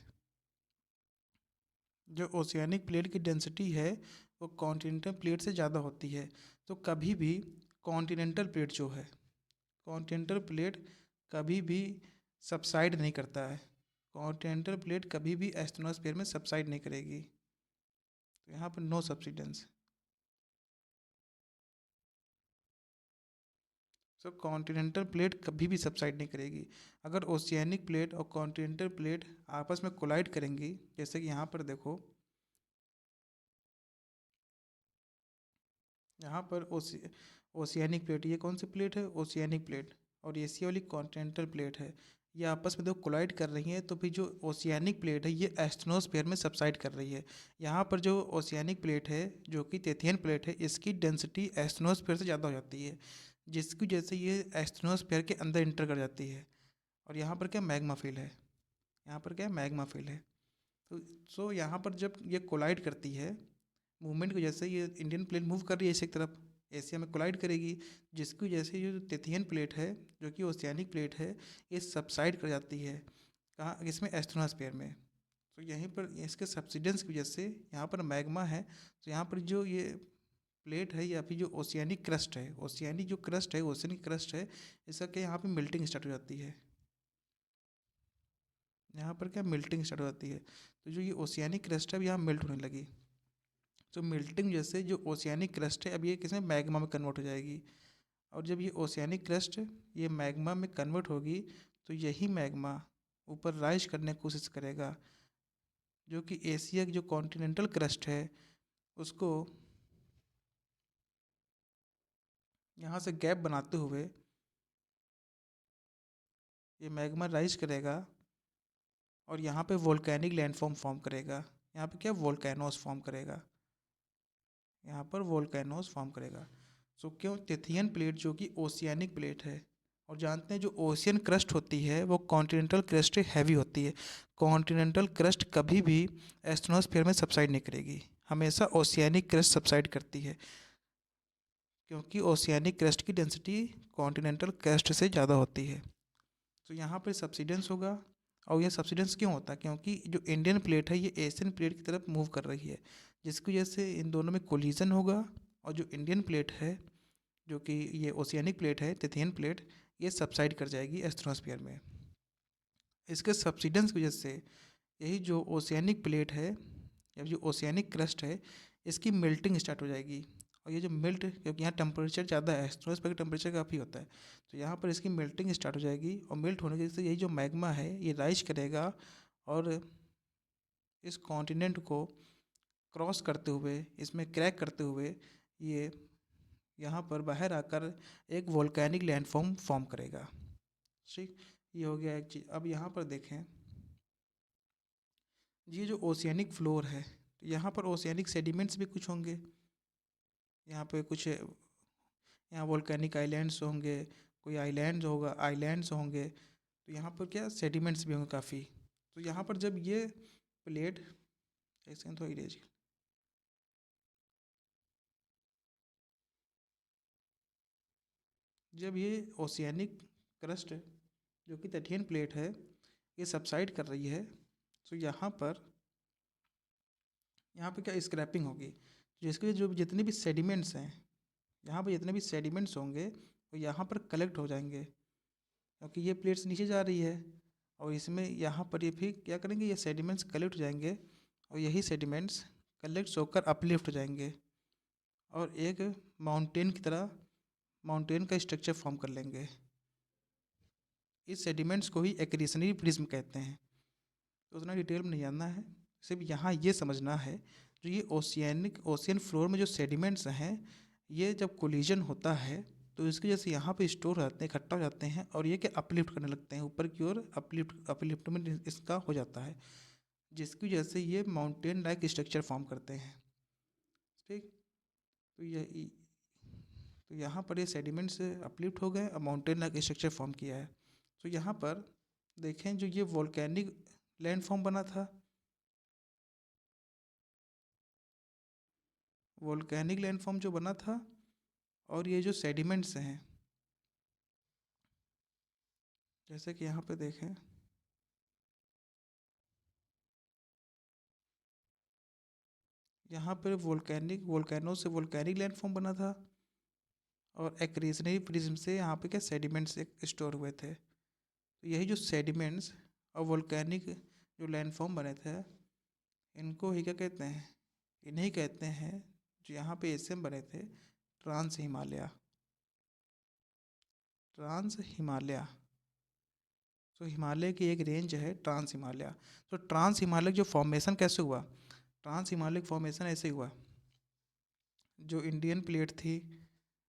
जो ओशियानिक प्लेट की डेंसिटी है वो कॉन्टिनेंटल प्लेट से ज़्यादा होती है। तो कभी भी कॉन्टिनेंटल प्लेट जो है, कॉन्टिनेंटल प्लेट कभी भी सबसाइड नहीं करता है, कॉन्टिनेंटल प्लेट कभी भी एस्ट्रोनॉस्फेयर में सबसाइड नहीं करेगी। तो यहाँ पर नो सब्सिडेंस। सो कॉन्टिनेंटल प्लेट कभी भी सबसाइड नहीं करेगी। अगर ओशियानिक प्लेट और कॉन्टिनेंटल प्लेट आपस में कोलाइड करेंगी, जैसे कि यहाँ पर देखो, यहाँ पर ओशियानिक प्लेट, ये कौन सी प्लेट है, ओशियानिक प्लेट, और एशिया वाली कॉन्टिनेंटल प्लेट है, ये आपस में देखो कोलाइड कर रही हैं, तो फिर जो ओशियानिक प्लेट है ये एस्ट्रोनोस्फेयर में सबसाइड कर रही है। यहाँ पर जो ओशियानिक प्लेट है जो कि तेथियन प्लेट है, इसकी डेंसिटी एस्ट्रोनोस्फेयर से ज़्यादा हो जाती है, जिसकी वजह से ये एस्ट्रोनोस्फेयर के अंदर इंटर कर जाती है। और यहाँ पर क्या मैग्मा फील्ड है, यहाँ पर क्या मैग्मा फील्ड है। तो यहाँ पर जब ये कोलाइड करती है मूवमेंट की वजह से, ये इंडियन प्लेट मूव कर रही है एशिया की तरफ, एशिया में कोलाइड करेगी, जिसकी वजह से ये जो तेथियन प्लेट है जो कि ओशियानिक प्लेट है ये सबसाइड कर जाती है, कहाँ, इसमें एस्ट्रोनोस्फेयर में। तो यहीं पर इसके सब्सिडेंस की वजह से यहाँ पर मैग्मा है। तो यहाँ पर जो ये प्लेट है या फिर जो ओशियानिक क्रस्ट है, ओशियानिक जो क्रस्ट है, ओशियनिक क्रस्ट है, इसका क्या यहाँ पर मिल्टिंग स्टार्ट हो जाती है, यहाँ पर क्या मिल्टिंग स्टार्ट हो जाती है। तो जो ये ओशियानिक क्रस्ट है अब यहाँ मेल्ट होने लगी। तो मेल्टिंग जैसे जो ओशियानिक क्रस्ट है अब ये किसमें, मैग्मा में कन्वर्ट हो जाएगी। और जब ये ओशियानिक क्रस्ट ये मैग्मा में कन्वर्ट होगी तो यही मैग्मा ऊपर राइज करने की कोशिश करेगा, जो कि एशिया की जो कॉन्टिनेंटल क्रस्ट है उसको यहाँ से गैप बनाते हुए ये मैग्मा राइज करेगा और यहाँ पे वोल्केनिक लैंडफॉर्म फॉर्म करेगा। यहाँ पे क्या, वोल्केनोस फॉर्म करेगा, यहाँ पर वोल्केनोस फॉर्म करेगा। सो क्यों, तेथियन प्लेट जो कि ओशियानिक प्लेट है, और जानते हैं जो ओशियन क्रस्ट होती है वो कॉन्टिनेंटल क्रस्ट हैवी होती है। कॉन्टिनेंटल क्रस्ट कभी भी एस्ट्रोनोस्फेयर में सबसाइड नहीं करेगी, हमेशा ओशियानिक क्रस्ट सबसाइड करती है, क्योंकि ओशियानिक क्रस्ट की डेंसिटी कॉन्टिनेंटल क्रस्ट से ज़्यादा होती है। तो यहाँ पर सब्सिडेंस होगा। और यह सब्सिडेंस क्यों होता है? क्योंकि जो इंडियन प्लेट है ये एशियन प्लेट की तरफ मूव कर रही है, जिसकी वजह से इन दोनों में कोलिजन होगा। और जो इंडियन प्लेट है, जो कि ये ओशियानिक प्लेट है, तिथियन प्लेट, ये सबसाइड कर जाएगी एस्ट्रोस्फीयर में। इसके सब्सिडेंस की वजह से यही जो ओशियानिक प्लेट है या जो ओशियानिक क्रस्ट है, इसकी मेल्टिंग स्टार्ट हो जाएगी। और ये जो मेल्ट, क्योंकि यहाँ टेम्परेचर ज़्यादा है, एस्ट्रोस्फीयर का टेम्परेचर काफ़ी होता है, तो यहाँ पर इसकी मेल्टिंग स्टार्ट हो जाएगी। और मेल्ट होने की वजह से यही जो मैग्मा है ये राइज करेगा और इस कॉन्टिनेंट को क्रॉस करते हुए, इसमें क्रैक करते हुए, ये यहाँ पर बाहर आकर एक वोल्केनिक लैंडफॉर्म फॉर्म करेगा। ठीक, ये हो गया एक चीज़। अब यहाँ पर देखें, ये जो ओशियानिक फ्लोर है, तो यहाँ पर ओशियानिक सेडिमेंट्स भी कुछ होंगे। यहाँ पे कुछ, यहाँ वोल्केनिक आइलैंड्स होंगे, कोई आइलैंड्स होगा, आइलैंड्स होंगे। तो यहाँ पर क्या सेडिमेंट्स भी होंगे काफ़ी। तो यहाँ पर जब ये प्लेट, ऐसे तो इरेज, जब ये ओशियानिक क्रस्ट जो कि तटीयन प्लेट है ये सबसाइड कर रही है, तो यहाँ पर क्या स्क्रैपिंग होगी, जिसके जो जितने भी सेडिमेंट्स हैं, यहाँ पर जितने भी सेडिमेंट्स होंगे वो यहाँ पर कलेक्ट हो जाएंगे, क्योंकि ये प्लेट्स नीचे जा रही है। और इसमें यहाँ पर ये फिर क्या करेंगे, ये सेडिमेंट्स कलेक्ट हो जाएंगे और यही सेडिमेंट्स कलेक्ट होकर अपलिफ्ट हो जाएंगे और एक माउंटेन की तरह माउंटेन का स्ट्रक्चर फॉर्म कर लेंगे। इस सेडिमेंट्स को ही एक्रीशनरी प्रिज्म कहते हैं। तो उतना डिटेल में नहीं जानना है, सिर्फ यहाँ ये समझना है, जो ये ओशियन फ्लोर में जो सेडिमेंट्स हैं, ये जब कोलिजन होता है तो इसकी वजह से यहाँ पे स्टोर हो जाते हैं, इकट्ठा हो जाते हैं और ये क्या अपलिफ्ट करने लगते हैं ऊपर की ओर, अपलिफ्टमेंट इसका हो जाता है, जिसकी वजह से ये माउंटेन लाइक स्ट्रक्चर फॉर्म करते हैं। ठीक, तो यहाँ पर ये सेडिमेंट्स अपलिफ्ट हो गए और माउंटेन लाइक स्ट्रक्चर फॉर्म किया है। तो यहाँ पर देखें, जो ये वोल्केनिक लैंड फॉर्म बना था, वोल्केनिक लैंडफॉर्म जो बना था, और ये जो सेडिमेंट्स हैं, जैसे कि यहाँ पे देखें, यहाँ पर वोल्केनो से वोल्केनिक लैंडफॉर्म बना था और एक्रीशनरी प्रिज्म से यहाँ पे क्या सेडिमेंट्स स्टोर हुए थे। तो यही जो सेडिमेंट्स और वोल्केनिक जो लैंडफॉर्म बने थे, इनको ही क्या कहते हैं, इन्हीं कहते हैं जो यहाँ पे एशियन बने थे, ट्रांस हिमालय। ट्रांस हिमालय, तो हिमालय की एक रेंज है ट्रांस हिमालय। तो ट्रांस हिमालय जो फॉर्मेशन कैसे हुआ, ट्रांस हिमालय फॉर्मेशन ऐसे हुआ, जो इंडियन प्लेट थी,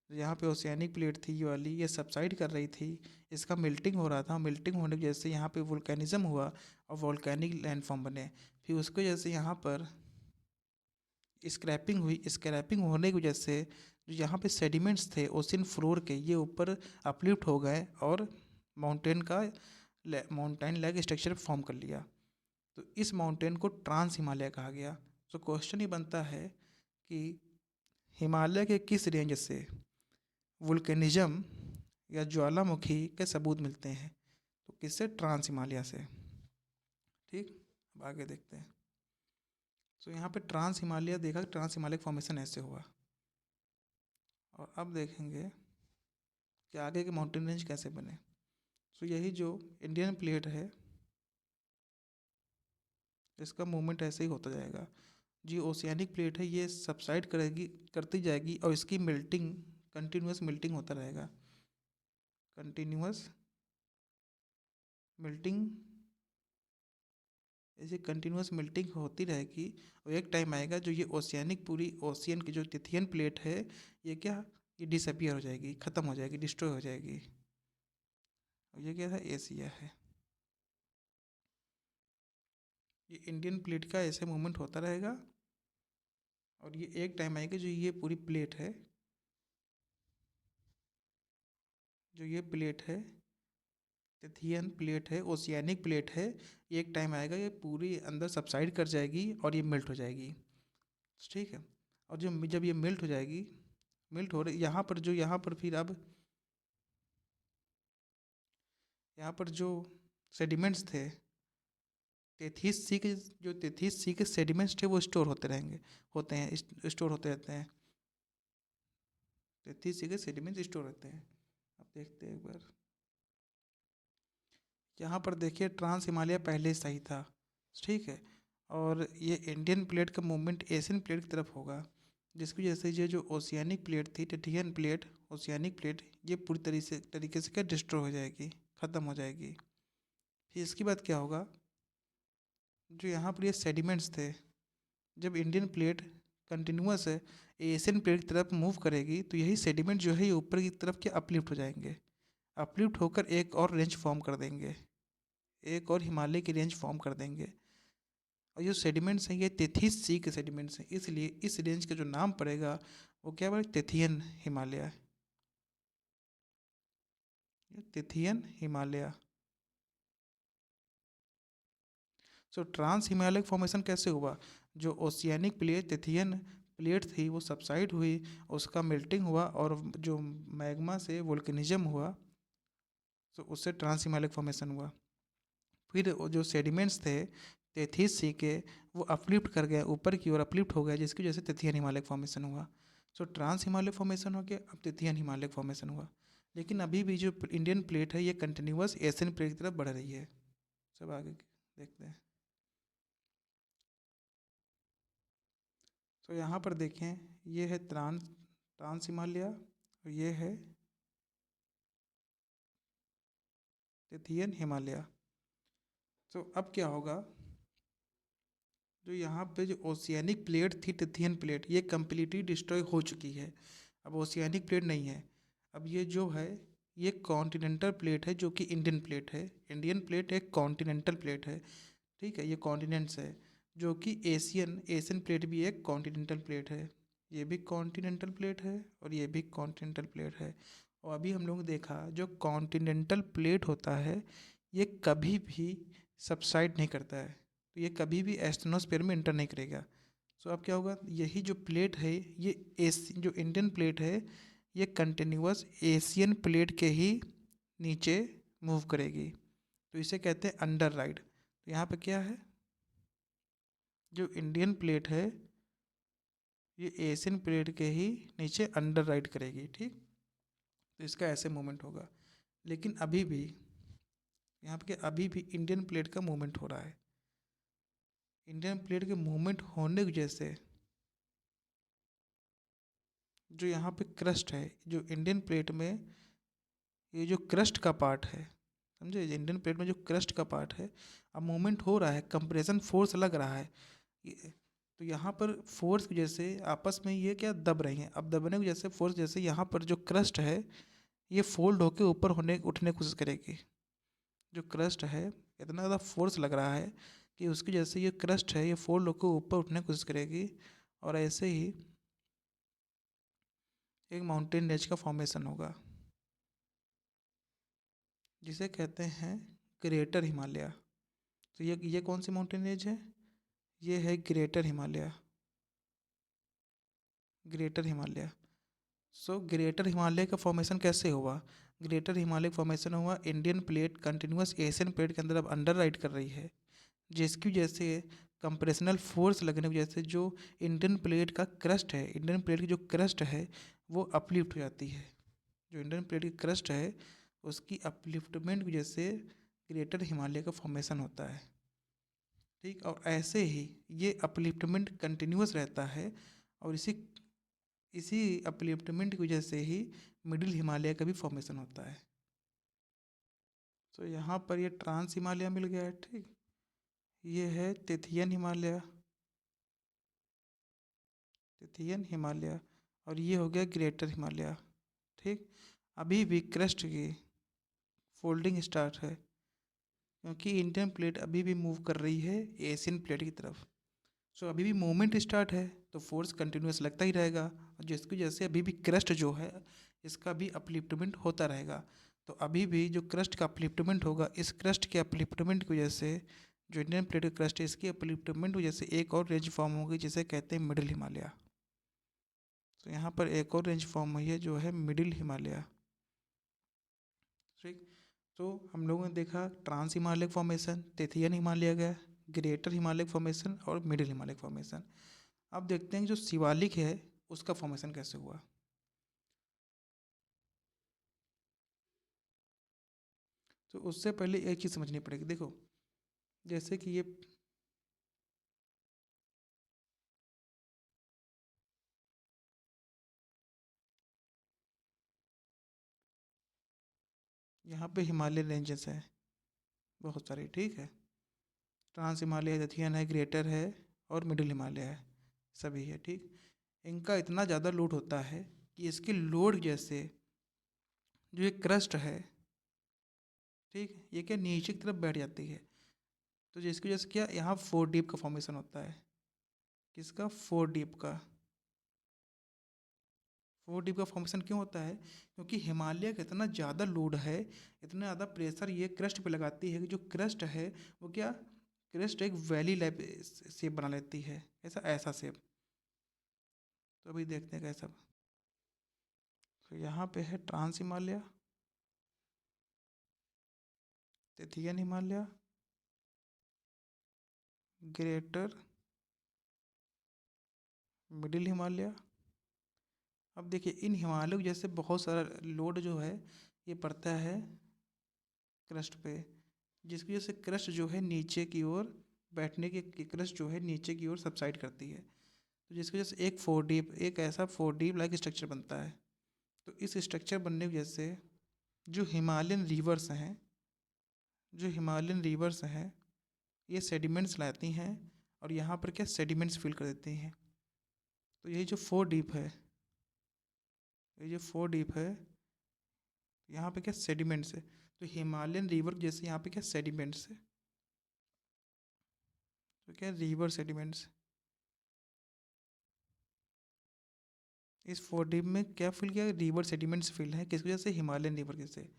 यहाँ पे ओशियानिक प्लेट थी, ये वाली, ये सबसाइड कर रही थी, इसका मेल्टिंग हो रहा था, मेल्टिंग होने की वजह से यहाँ पे वोल्केनिज्म हुआ और वोल्केनिक लैंडफॉर्म बने। फिर उसकी वजह से यहाँ पर स्क्रैपिंग हुई, स्क्रैपिंग होने की वजह से जो यहाँ पे सेडिमेंट्स थे ओशियन फ्लोर के, ये ऊपर अपलिफ्ट हो गए और माउंटेन लाइक स्ट्रक्चर फॉर्म कर लिया। तो इस माउंटेन को ट्रांस हिमालय कहा गया। तो क्वेश्चन ये बनता है कि हिमालय के किस रेंज से वुल्केनिज्म या ज्वालामुखी के सबूत मिलते हैं? तो किससे? ट्रांस हिमालय से। ठीक, अब आगे देखते हैं। तो यहाँ पे ट्रांस हिमालय देखा, ट्रांस हिमालय फॉर्मेशन ऐसे हुआ। और अब देखेंगे कि आगे के माउंटेन रेंज कैसे बने। तो यही जो इंडियन प्लेट है, इसका मूवमेंट ऐसे ही होता जाएगा। जो ओशियानिक प्लेट है ये सबसाइड करती जाएगी और इसकी मेल्टिंग, कंटिन्यूस मेल्टिंग होता रहेगा, कंटिन्यूस मेल्टिंग, ऐसे कंटिन्यूस मेल्टिंग होती रहेगी। और एक टाइम आएगा जो ये ओशियानिक, पूरी ओशियन की जो तिथियन प्लेट है, ये क्या, ये डिसअपियर हो जाएगी, ख़त्म हो जाएगी, डिस्ट्रॉय हो जाएगी। और ये क्या है, एशिया है। ये इंडियन प्लेट का ऐसे मूवमेंट होता रहेगा और ये एक टाइम आएगा जो ये पूरी प्लेट है, जो ये प्लेट है, तिथियन प्लेट है, ओशियानिक प्लेट है, एक टाइम आएगा ये पूरी अंदर सबसाइड कर जाएगी और ये मेल्ट हो जाएगी। ठीक है, और जब ये मेल्ट हो जाएगी, मेल्ट हो रही यहाँ पर, जो यहाँ पर फिर अब यहाँ पर जो सेडिमेंट्स थे, 33C के जो 33C के सेडिमेंट्स थे वो स्टोर होते रहेंगे, होते हैं, स्टोर होते रहते हैं। 33C के सेडिमेंट्स स्टोर रहते हैं। अब देखते हैं एक बार, यहाँ पर देखिए ट्रांस हिमालय पहले से ही था, ठीक है, और ये इंडियन प्लेट का मूवमेंट एशियन प्लेट की तरफ होगा, जिसकी वजह से ये जो ओशियानिक प्लेट थी, टिथियन प्लेट, ओशियानिक प्लेट, ये पूरी तरीके से क्या डिस्ट्रॉय हो जाएगी, ख़त्म हो जाएगी। फिर इसके बाद क्या होगा, जो यहाँ पर ये सेडिमेंट्स थे, जब इंडियन प्लेट कंटिन्यूस है एशियन प्लेट की तरफ मूव करेगी तो यही सेडिमेंट जो है ये ऊपर की तरफ के अपलिफ्ट हो जाएंगे, अपलिफ्ट होकर एक और रेंज फॉर्म कर देंगे, एक और हिमालय की रेंज फॉर्म कर देंगे। और जो सेडिमेंट्स हैं ये 33C के सेडिमेंट्स हैं, इसलिए इस रेंज का जो नाम पड़ेगा वो क्या पड़ेगा, तिथियन हिमालय, तिथियन हिमालय। सो ट्रांस हिमालय फॉर्मेशन कैसे हुआ, जो ओशियानिक प्लेट तिथियन प्लेट थी वो सबसाइड हुई, उसका मेल्टिंग हुआ और जो मैग्मा से वोल्केनिज्म हुआ, तो उससे ट्रांस हिमालय फॉर्मेशन हुआ। फिर वो जो सेडिमेंट्स थे 33C के वो अपलिफ्ट कर गए ऊपर की ओर, अपलिफ्ट हो गया, जिसकी वजह से तिथियन हिमालय फॉर्मेशन हुआ। सो ट्रांस हिमालय फॉर्मेशन हो गया, अब तिथियन हिमालय फॉर्मेशन हुआ। लेकिन अभी भी जो इंडियन प्लेट है ये कंटिन्यूस एशियन प्लेट की तरफ बढ़ रही है। सब आगे देखते हैं। तो यहाँ पर देखें, ये है ट्रांस हिमालय और ये है तिथियन हिमालय। तो अब क्या होगा, जो यहाँ पे जो ओशियानिक प्लेट थी तिथियन प्लेट ये कम्प्लीटली डिस्ट्रॉय हो चुकी है, अब ओशियानिक प्लेट नहीं है। अब ये जो है ये कॉन्टिनेंटल प्लेट है, जो कि इंडियन प्लेट है। इंडियन प्लेट एक कॉन्टिनेंटल प्लेट है, ठीक है, ये कॉन्टिनेंट्स है, जो कि एशियन प्लेट भी एक कॉन्टिनेंटल प्लेट है। ये भी कॉन्टिनेंटल प्लेट है और ये भी कॉन्टिनेंटल प्लेट है। और अभी हम लोग ने देखा जो कॉन्टिनेंटल प्लेट होता है ये कभी भी सबसाइड नहीं करता है, तो ये कभी भी एस्ट्रोनॉस्फेयर में इंटर नहीं करेगा। सो अब क्या होगा, यही जो प्लेट है ये जो इंडियन प्लेट है ये कंटिन्यूस एशियन प्लेट के ही नीचे मूव करेगी, तो इसे कहते हैं अंडर राइड। तो यहाँ पे क्या है, जो इंडियन प्लेट है ये एशियन प्लेट के ही नीचे अंडर राइड करेगी, ठीक, तो इसका ऐसे मूवमेंट होगा। लेकिन अभी भी यहाँ पे अभी भी इंडियन प्लेट का मूवमेंट हो रहा है। इंडियन प्लेट के मूवमेंट होने की वजह से जो यहाँ पे क्रस्ट है, जो इंडियन प्लेट में ये जो क्रस्ट का पार्ट है, समझे, इंडियन प्लेट में जो क्रस्ट का पार्ट है अब मूवमेंट हो रहा है, कंप्रेशन फोर्स लग रहा है, तो यहाँ पर फोर्स की वजह से आपस में ये क्या दब रही हैं। अब दबने की वजह से फोर्स, जैसे यहाँ पर जो क्रस्ट है ये फोल्ड होकर ऊपर उठने की कोशिश करेगी। जो क्रस्ट है इतना ज़्यादा फोर्स लग रहा है कि उसकी वजह से ये क्रस्ट है ये फोल्ड होकर ऊपर उठने की कोशिश करेगी, और ऐसे ही एक माउंटेन रेंज का फॉर्मेशन होगा, जिसे कहते हैं ग्रेटर हिमालय। तो ये कौन सी माउंटेन रेंज है, ये है greater Himalaya, greater Himalaya. So greater Himalaya का फॉर्मेशन कैसे हुआ, ग्रेटर हिमालय फॉर्मेशन हुआ Indian plate continuous Asian plate के अंदर अब अंडर राइड कर रही है, जिसकी वजह से कंप्रेशनल फोर्स लगने की वजह से जो इंडियन प्लेट का क्रस्ट है, इंडियन प्लेट की जो क्रस्ट है वो अपलिफ्ट हो जाती है। जो इंडियन प्लेट की क्रस्ट है उसकी अपलिफ्टमेंट की वजह से ग्रेटर हिमालय का फॉर्मेशन होता है, ठीक, और ऐसे ही ये अपलिफ्टमेंट कंटिन्यूस रहता है, और इसी इसी अपलिफ्टमेंट की वजह से ही मिडिल हिमालय का भी फॉर्मेशन होता है। तो यहाँ पर ये ट्रांस हिमालय मिल गया है, ठीक, ये है तिथियन हिमालय, तिथियन हिमालय, और ये हो गया ग्रेटर हिमालय, ठीक। अभी भी क्रस्ट की फोल्डिंग स्टार्ट है, क्योंकि इंडियन प्लेट अभी भी मूव कर रही है एशियन प्लेट की तरफ। सो अभी भी मूवमेंट स्टार्ट है तो फोर्स कंटिन्यूस लगता ही रहेगा, और जिसकी वजह से अभी भी क्रस्ट जो है इसका भी अपलिफ्टमेंट होता रहेगा। तो अभी भी जो क्रस्ट का अपलिफ्टमेंट होगा, इस क्रस्ट के अपलिफ्टमेंट की वजह से जो इंडियन प्लेट का क्रस्ट है इसकी अपलिफ्टमेंट की वजह से एक और रेंज फॉर्म होगी जिसे कहते हैं मिडिल हिमालय। तो यहाँ पर एक और रेंज फॉर्म हुई है जो है मिडिल हिमालय, ठीक। तो हम लोगों ने देखा ट्रांस हिमालय फॉर्मेशन, तेथियन हिमालय गया, ग्रेटर हिमालय फॉर्मेशन और मिडिल हिमालय फॉर्मेशन। अब देखते हैं कि जो शिवालिक है उसका फॉर्मेशन कैसे हुआ। तो उससे पहले एक चीज़ समझनी पड़ेगी। देखो जैसे कि ये यहाँ पे हिमालय रेंजेस है बहुत सारी, ठीक है। ट्रांस हिमालय, दथियन है, ग्रेटर है और मिडिल हिमालय है, सभी है, ठीक। इनका इतना ज़्यादा लोड होता है कि इसके लोड जैसे जो ये क्रस्ट है, ठीक, ये क्या नीचे की तरफ बैठ जाती है। तो जिसकी वजह से क्या यहाँ फोर डीप का फॉर्मेशन होता है। किसका? फोर डीप का। फोर डीप का फॉर्मेशन क्यों होता है? क्योंकि हिमालय का इतना ज़्यादा लोड है, इतना ज़्यादा प्रेशर ये क्रस्ट पे लगाती है कि जो क्रस्ट है वो क्या, क्रस्ट एक वैली लाइप शेप बना लेती है, ऐसा ऐसा शेप। तो अभी देखते हैं कैसा। तो यहाँ पे है trans Himalaya, Tethyan Himalaya, greater, middle Himalaya. अब देखिए इन हिमालयों के जैसे बहुत सारा लोड जो है ये पड़ता है क्रस्ट पे, जिसकी वजह से क्रस्ट जो है नीचे की ओर बैठने की क्रस्ट जो है नीचे की ओर सबसाइड करती है। तो जिसकी वजह से एक फोर डीप, एक ऐसा फोर डीप लाइक स्ट्रक्चर बनता है। तो इस स्ट्रक्चर बनने की वजह से जो हिमालयन रिवर्स हैं, जो हिमालयन रिवर्स हैं ये सेडिमेंट्स लाती हैं और यहाँ पर क्या सेडिमेंट्स फिल कर देती हैं। तो यही जो फोर डीप है, ये जो फोर डीप है यहाँ पे क्या सेडिमेंट्स है। तो हिमालयन रिवर जैसे यहाँ पे क्या सेडिमेंट्स है, तो क्या रिवर सेडिमेंट्स। इस फोर डीप में क्या फिल किया, रिवर सेडिमेंट्स फिल है, किसकी वजह से, हिमालयन रिवर की से।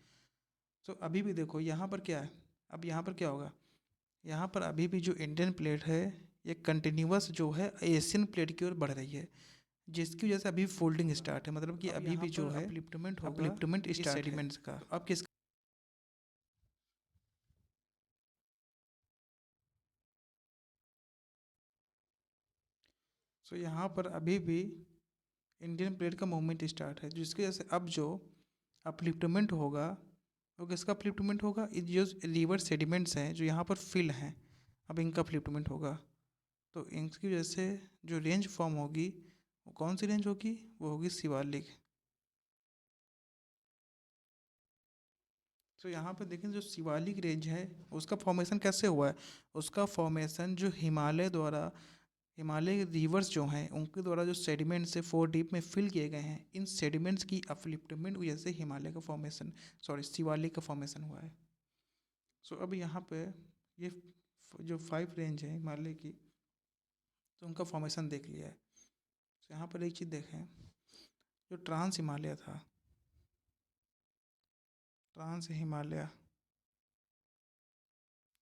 तो अभी भी देखो यहाँ पर क्या है, अब यहाँ पर क्या होगा, यहाँ पर अभी भी जो इंडियन प्लेट है ये कंटिन्यूअस जो है एशियन प्लेट की ओर बढ़ रही है, जिसकी वजह से अभी फोल्डिंग स्टार्ट है, मतलब कि अभी भी जो है अपलिफ्टमेंट होगा, अपलिफ्टमेंट स्टार्ट सेडिमेंट्स का। तो अब किस, सो यहाँ पर अभी भी इंडियन प्लेट का मूवमेंट स्टार्ट है, जिसकी वजह से अब जो अपलिफ्टमेंट होगा वो किसका अपलिफ्टमेंट होगा, जो रिवर सेडिमेंट्स हैं जो यहाँ पर फिल हैं अब इनका अपलिफ्टमेंट होगा। तो इनकी वजह से जो रेंज फॉर्म होगी वो कौन सी रेंज होगी, वो होगी शिवालिक। तो यहाँ पे देखें जो शिवालिक रेंज है उसका फॉर्मेशन कैसे हुआ है, उसका फॉर्मेशन जो हिमालय द्वारा, हिमालय रिवर्स जो हैं उनके द्वारा जो सेडिमेंट्स से फोर डीप में फिल किए गए हैं, इन सेडिमेंट्स की अपलिफ्टमेंट वजह से हिमालय का फॉर्मेशन, सॉरी शिवालिक का फॉर्मेशन हुआ है। सो अब यहाँ पे ये जो फाइव रेंज है हिमालय की, तो उनका फॉर्मेशन देख लिया है। तो यहाँ पर एक चीज़ देखें, जो ट्रांस हिमालय था, ट्रांस हिमालय,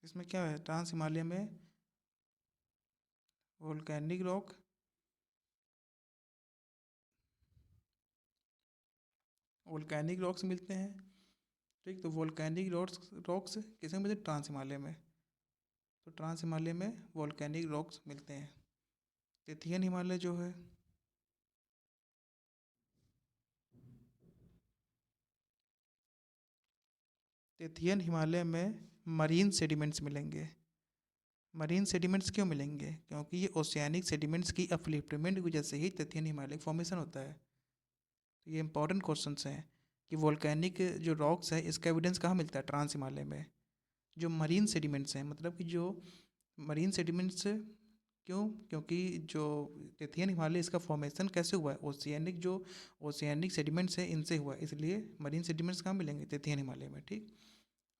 इसमें क्या है, ट्रांस हिमालय में वोल्केनिक रॉक, वोल्केनिक रॉक्स मिलते हैं, ठीक। तो वोल्केनिक रॉक्स रॉक्स किसमें मिलते हैं, ट्रांस हिमालय में। तो ट्रांस हिमालय में वोल्केनिक रॉक्स मिलते हैं। तेथियन हिमालय जो है, तेथियन हिमालय में मरीन सेडिमेंट्स मिलेंगे। मरीन सेडिमेंट्स क्यों मिलेंगे, क्योंकि ये ओशियानिक सेडिमेंट्स की अपलिफ्टमेंट की वजह से ही तेथियन हिमालय फॉर्मेशन होता है। तो ये इंपॉर्टेंट क्वेश्चंस हैं कि वोल्केनिक जो रॉक्स है इसका एविडेंस कहाँ मिलता है, ट्रांस हिमालय में। जो मरीन सेडिमेंट्स हैं, मतलब कि जो मरीन सेडिमेंट्स, क्यों, क्योंकि जो तेथियन हिमालय इसका फॉर्मेशन कैसे हुआ है, ओशियानिक जो ओशियानिक सेडिमेंट्स है इनसे हुआ है, इसलिए मरीन सेडिमेंट्स कहाँ मिलेंगे, तेथियन हिमालय में, ठीक।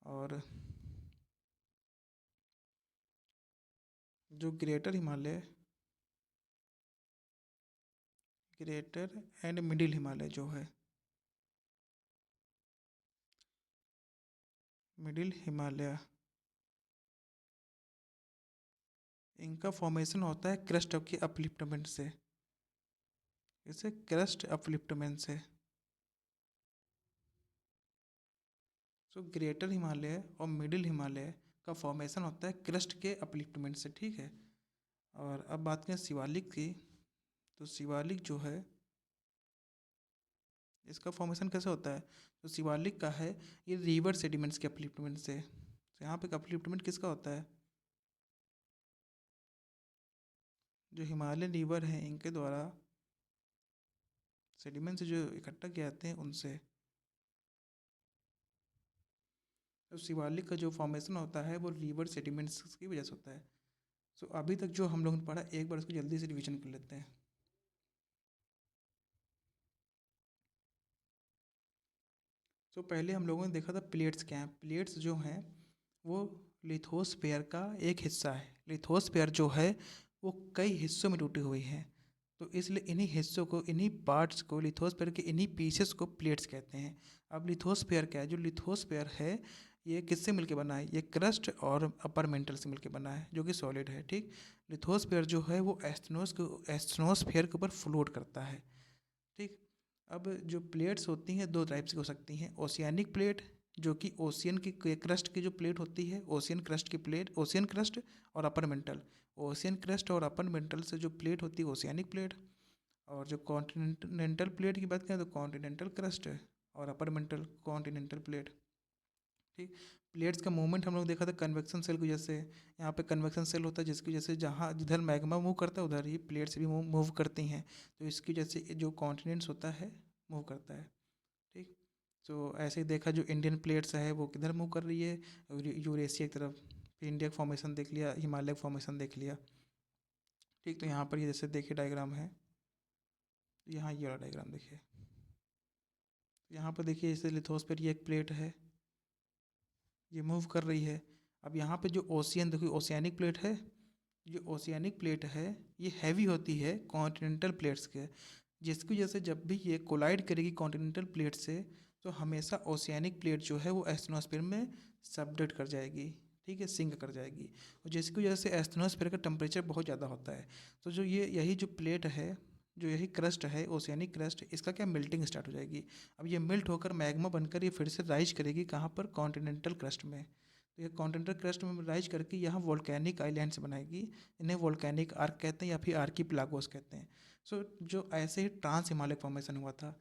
और जो greater Himalaya, greater and middle Himalaya जो है, मिडिल हिमालय, इनका फॉर्मेशन होता है क्रस्ट के अपलिफ्टमेंट से, इसे क्रस्ट अपलिफ्टमेंट से। सो ग्रेटर हिमालय और मिडिल हिमालय का फॉर्मेशन होता है क्रस्ट के अपलिफ्टमेंट से, ठीक है। और अब बात करें शिवालिक की, तो शिवालिक जो है इसका फॉर्मेशन कैसे होता है, तो शिवालिक का है ये रिवर सेडिमेंट्स के अपलिफ्टमेंट से। तो यहाँ पे अपलिफ्टमेंट किसका होता है, जो हिमालयन रिवर है इनके द्वारा सेडिमेंट से जो इकट्ठा किए जाते हैं उनसे। तो शिवालिक का जो फॉर्मेशन होता है वो रिवर सेडिमेंट्स की वजह से होता है। सो अभी तक जो हम लोगों ने पढ़ा एक बार उसको जल्दी से रिवीजन कर लेते हैं। सो पहले हम लोगों ने देखा था प्लेट्स क्या हैं। प्लेट्स जो हैं वो लिथोस्फीयर का एक हिस्सा है। लिथोस्फीयर जो है वो कई हिस्सों में टूटी हुई है, तो इसलिए इन्हीं हिस्सों को, इन्हीं पार्ट्स को, लिथोस्फीयर के इन्हीं पीसेस को प्लेट्स कहते हैं। अब लिथोस्फीयर क्या है, जो लिथोस्फीयर है ये किससे मिलके बना है, ये क्रस्ट और अपर मेंटल से मिलके बना है जो कि सॉलिड है, ठीक। लिथोस्फीयर जो है वो एस्ट्रोनोस्फीयर के ऊपर फ्लोट करता है, ठीक। अब जो प्लेट्स होती हैं दो टाइप्स की हो सकती हैं। ओशियानिक प्लेट जो कि ओशियन की क्रस्ट की जो प्लेट होती है, ओशियन क्रस्ट की प्लेट, ओशियन क्रस्ट और अपर मेंटल। ओशियन क्रस्ट और अपर मेंटल से जो प्लेट होती है ओशियानिक प्लेट। और जो कॉन्टिनेंटल प्लेट की बात करें तो कॉन्टिनेंटल क्रस्ट और अपर मेंटल कॉन्टिनेंटल प्लेट, ठीक। प्लेट्स का मूवमेंट हम लोग देखा था कन्वेक्शन सेल की वजह से। यहाँ पे कन्वेक्शन सेल होता है जिसकी वजह से जहाँ जिधर मैग्मा मूव करता है उधर ही प्लेट्स भी मूव करती हैं। तो इसकी वजह से जो कॉन्टिनेंट्स होता है मूव करता है, ठीक। तो ऐसे ही देखा जो इंडियन प्लेट्स है वो किधर मूव कर रही है, यूरेशिया की तरफ। फिर इंडिया का फॉर्मेशन देख लिया, हिमालय का फॉर्मेशन देख लिया, ठीक। तो यहाँ पर ये जैसे देखिए डायग्राम है, यहाँ ये वाला डायग्राम देखिए। यहाँ पर देखिए जैसे लिथोस्फीयर ये एक प्लेट है, ये मूव कर रही है। अब यहाँ पे जो ओशियन देखिए ओशियानिक प्लेट है, जो ओशियानिक प्लेट है ये हैवी होती है कॉन्टिनेंटल प्लेट्स के, जिसकी वजह से जब भी ये कोलाइड करेगी कॉन्टिनेंटल प्लेट से तो हमेशा ओशियानिक प्लेट जो है वो एस्ट्रोनॉस्फेयर में सबडेट कर जाएगी, ठीक है, सिंक कर जाएगी। और जिसकी वजह से एस्ट्रोनॉस्फेयर का टेम्परेचर बहुत ज़्यादा होता है। तो जो ये यही जो प्लेट है, जो यही क्रस्ट है ओशियानिक क्रस्ट, इसका क्या मेल्टिंग स्टार्ट हो जाएगी। अब ये मेल्ट होकर मैग्मा बनकर ये फिर से राइज करेगी कहाँ पर, कॉन्टिनेंटल क्रस्ट में। तो ये कॉन्टिनेंटल क्रस्ट में राइज करके यहाँ वोल्केनिक आइलैंड्स बनाएगी। इन्हें वोल्केनिक आर्क कहते हैं या फिर आर्कीपेलागोस कहते हैं। सो जो ऐसे ही ट्रांस हिमालय फॉर्मेशन हुआ था,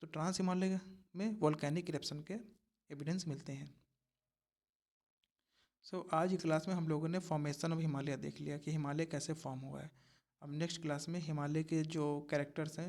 तो ट्रांस हिमालय में वोल्केनिक इरप्शन के एविडेंस मिलते हैं। सो आज की क्लास में हम लोगों ने फॉर्मेशन ऑफ हिमालय देख लिया कि हिमालय कैसे फॉर्म हुआ है। अब नेक्स्ट क्लास में हिमालय के जो कैरेक्टर्स हैं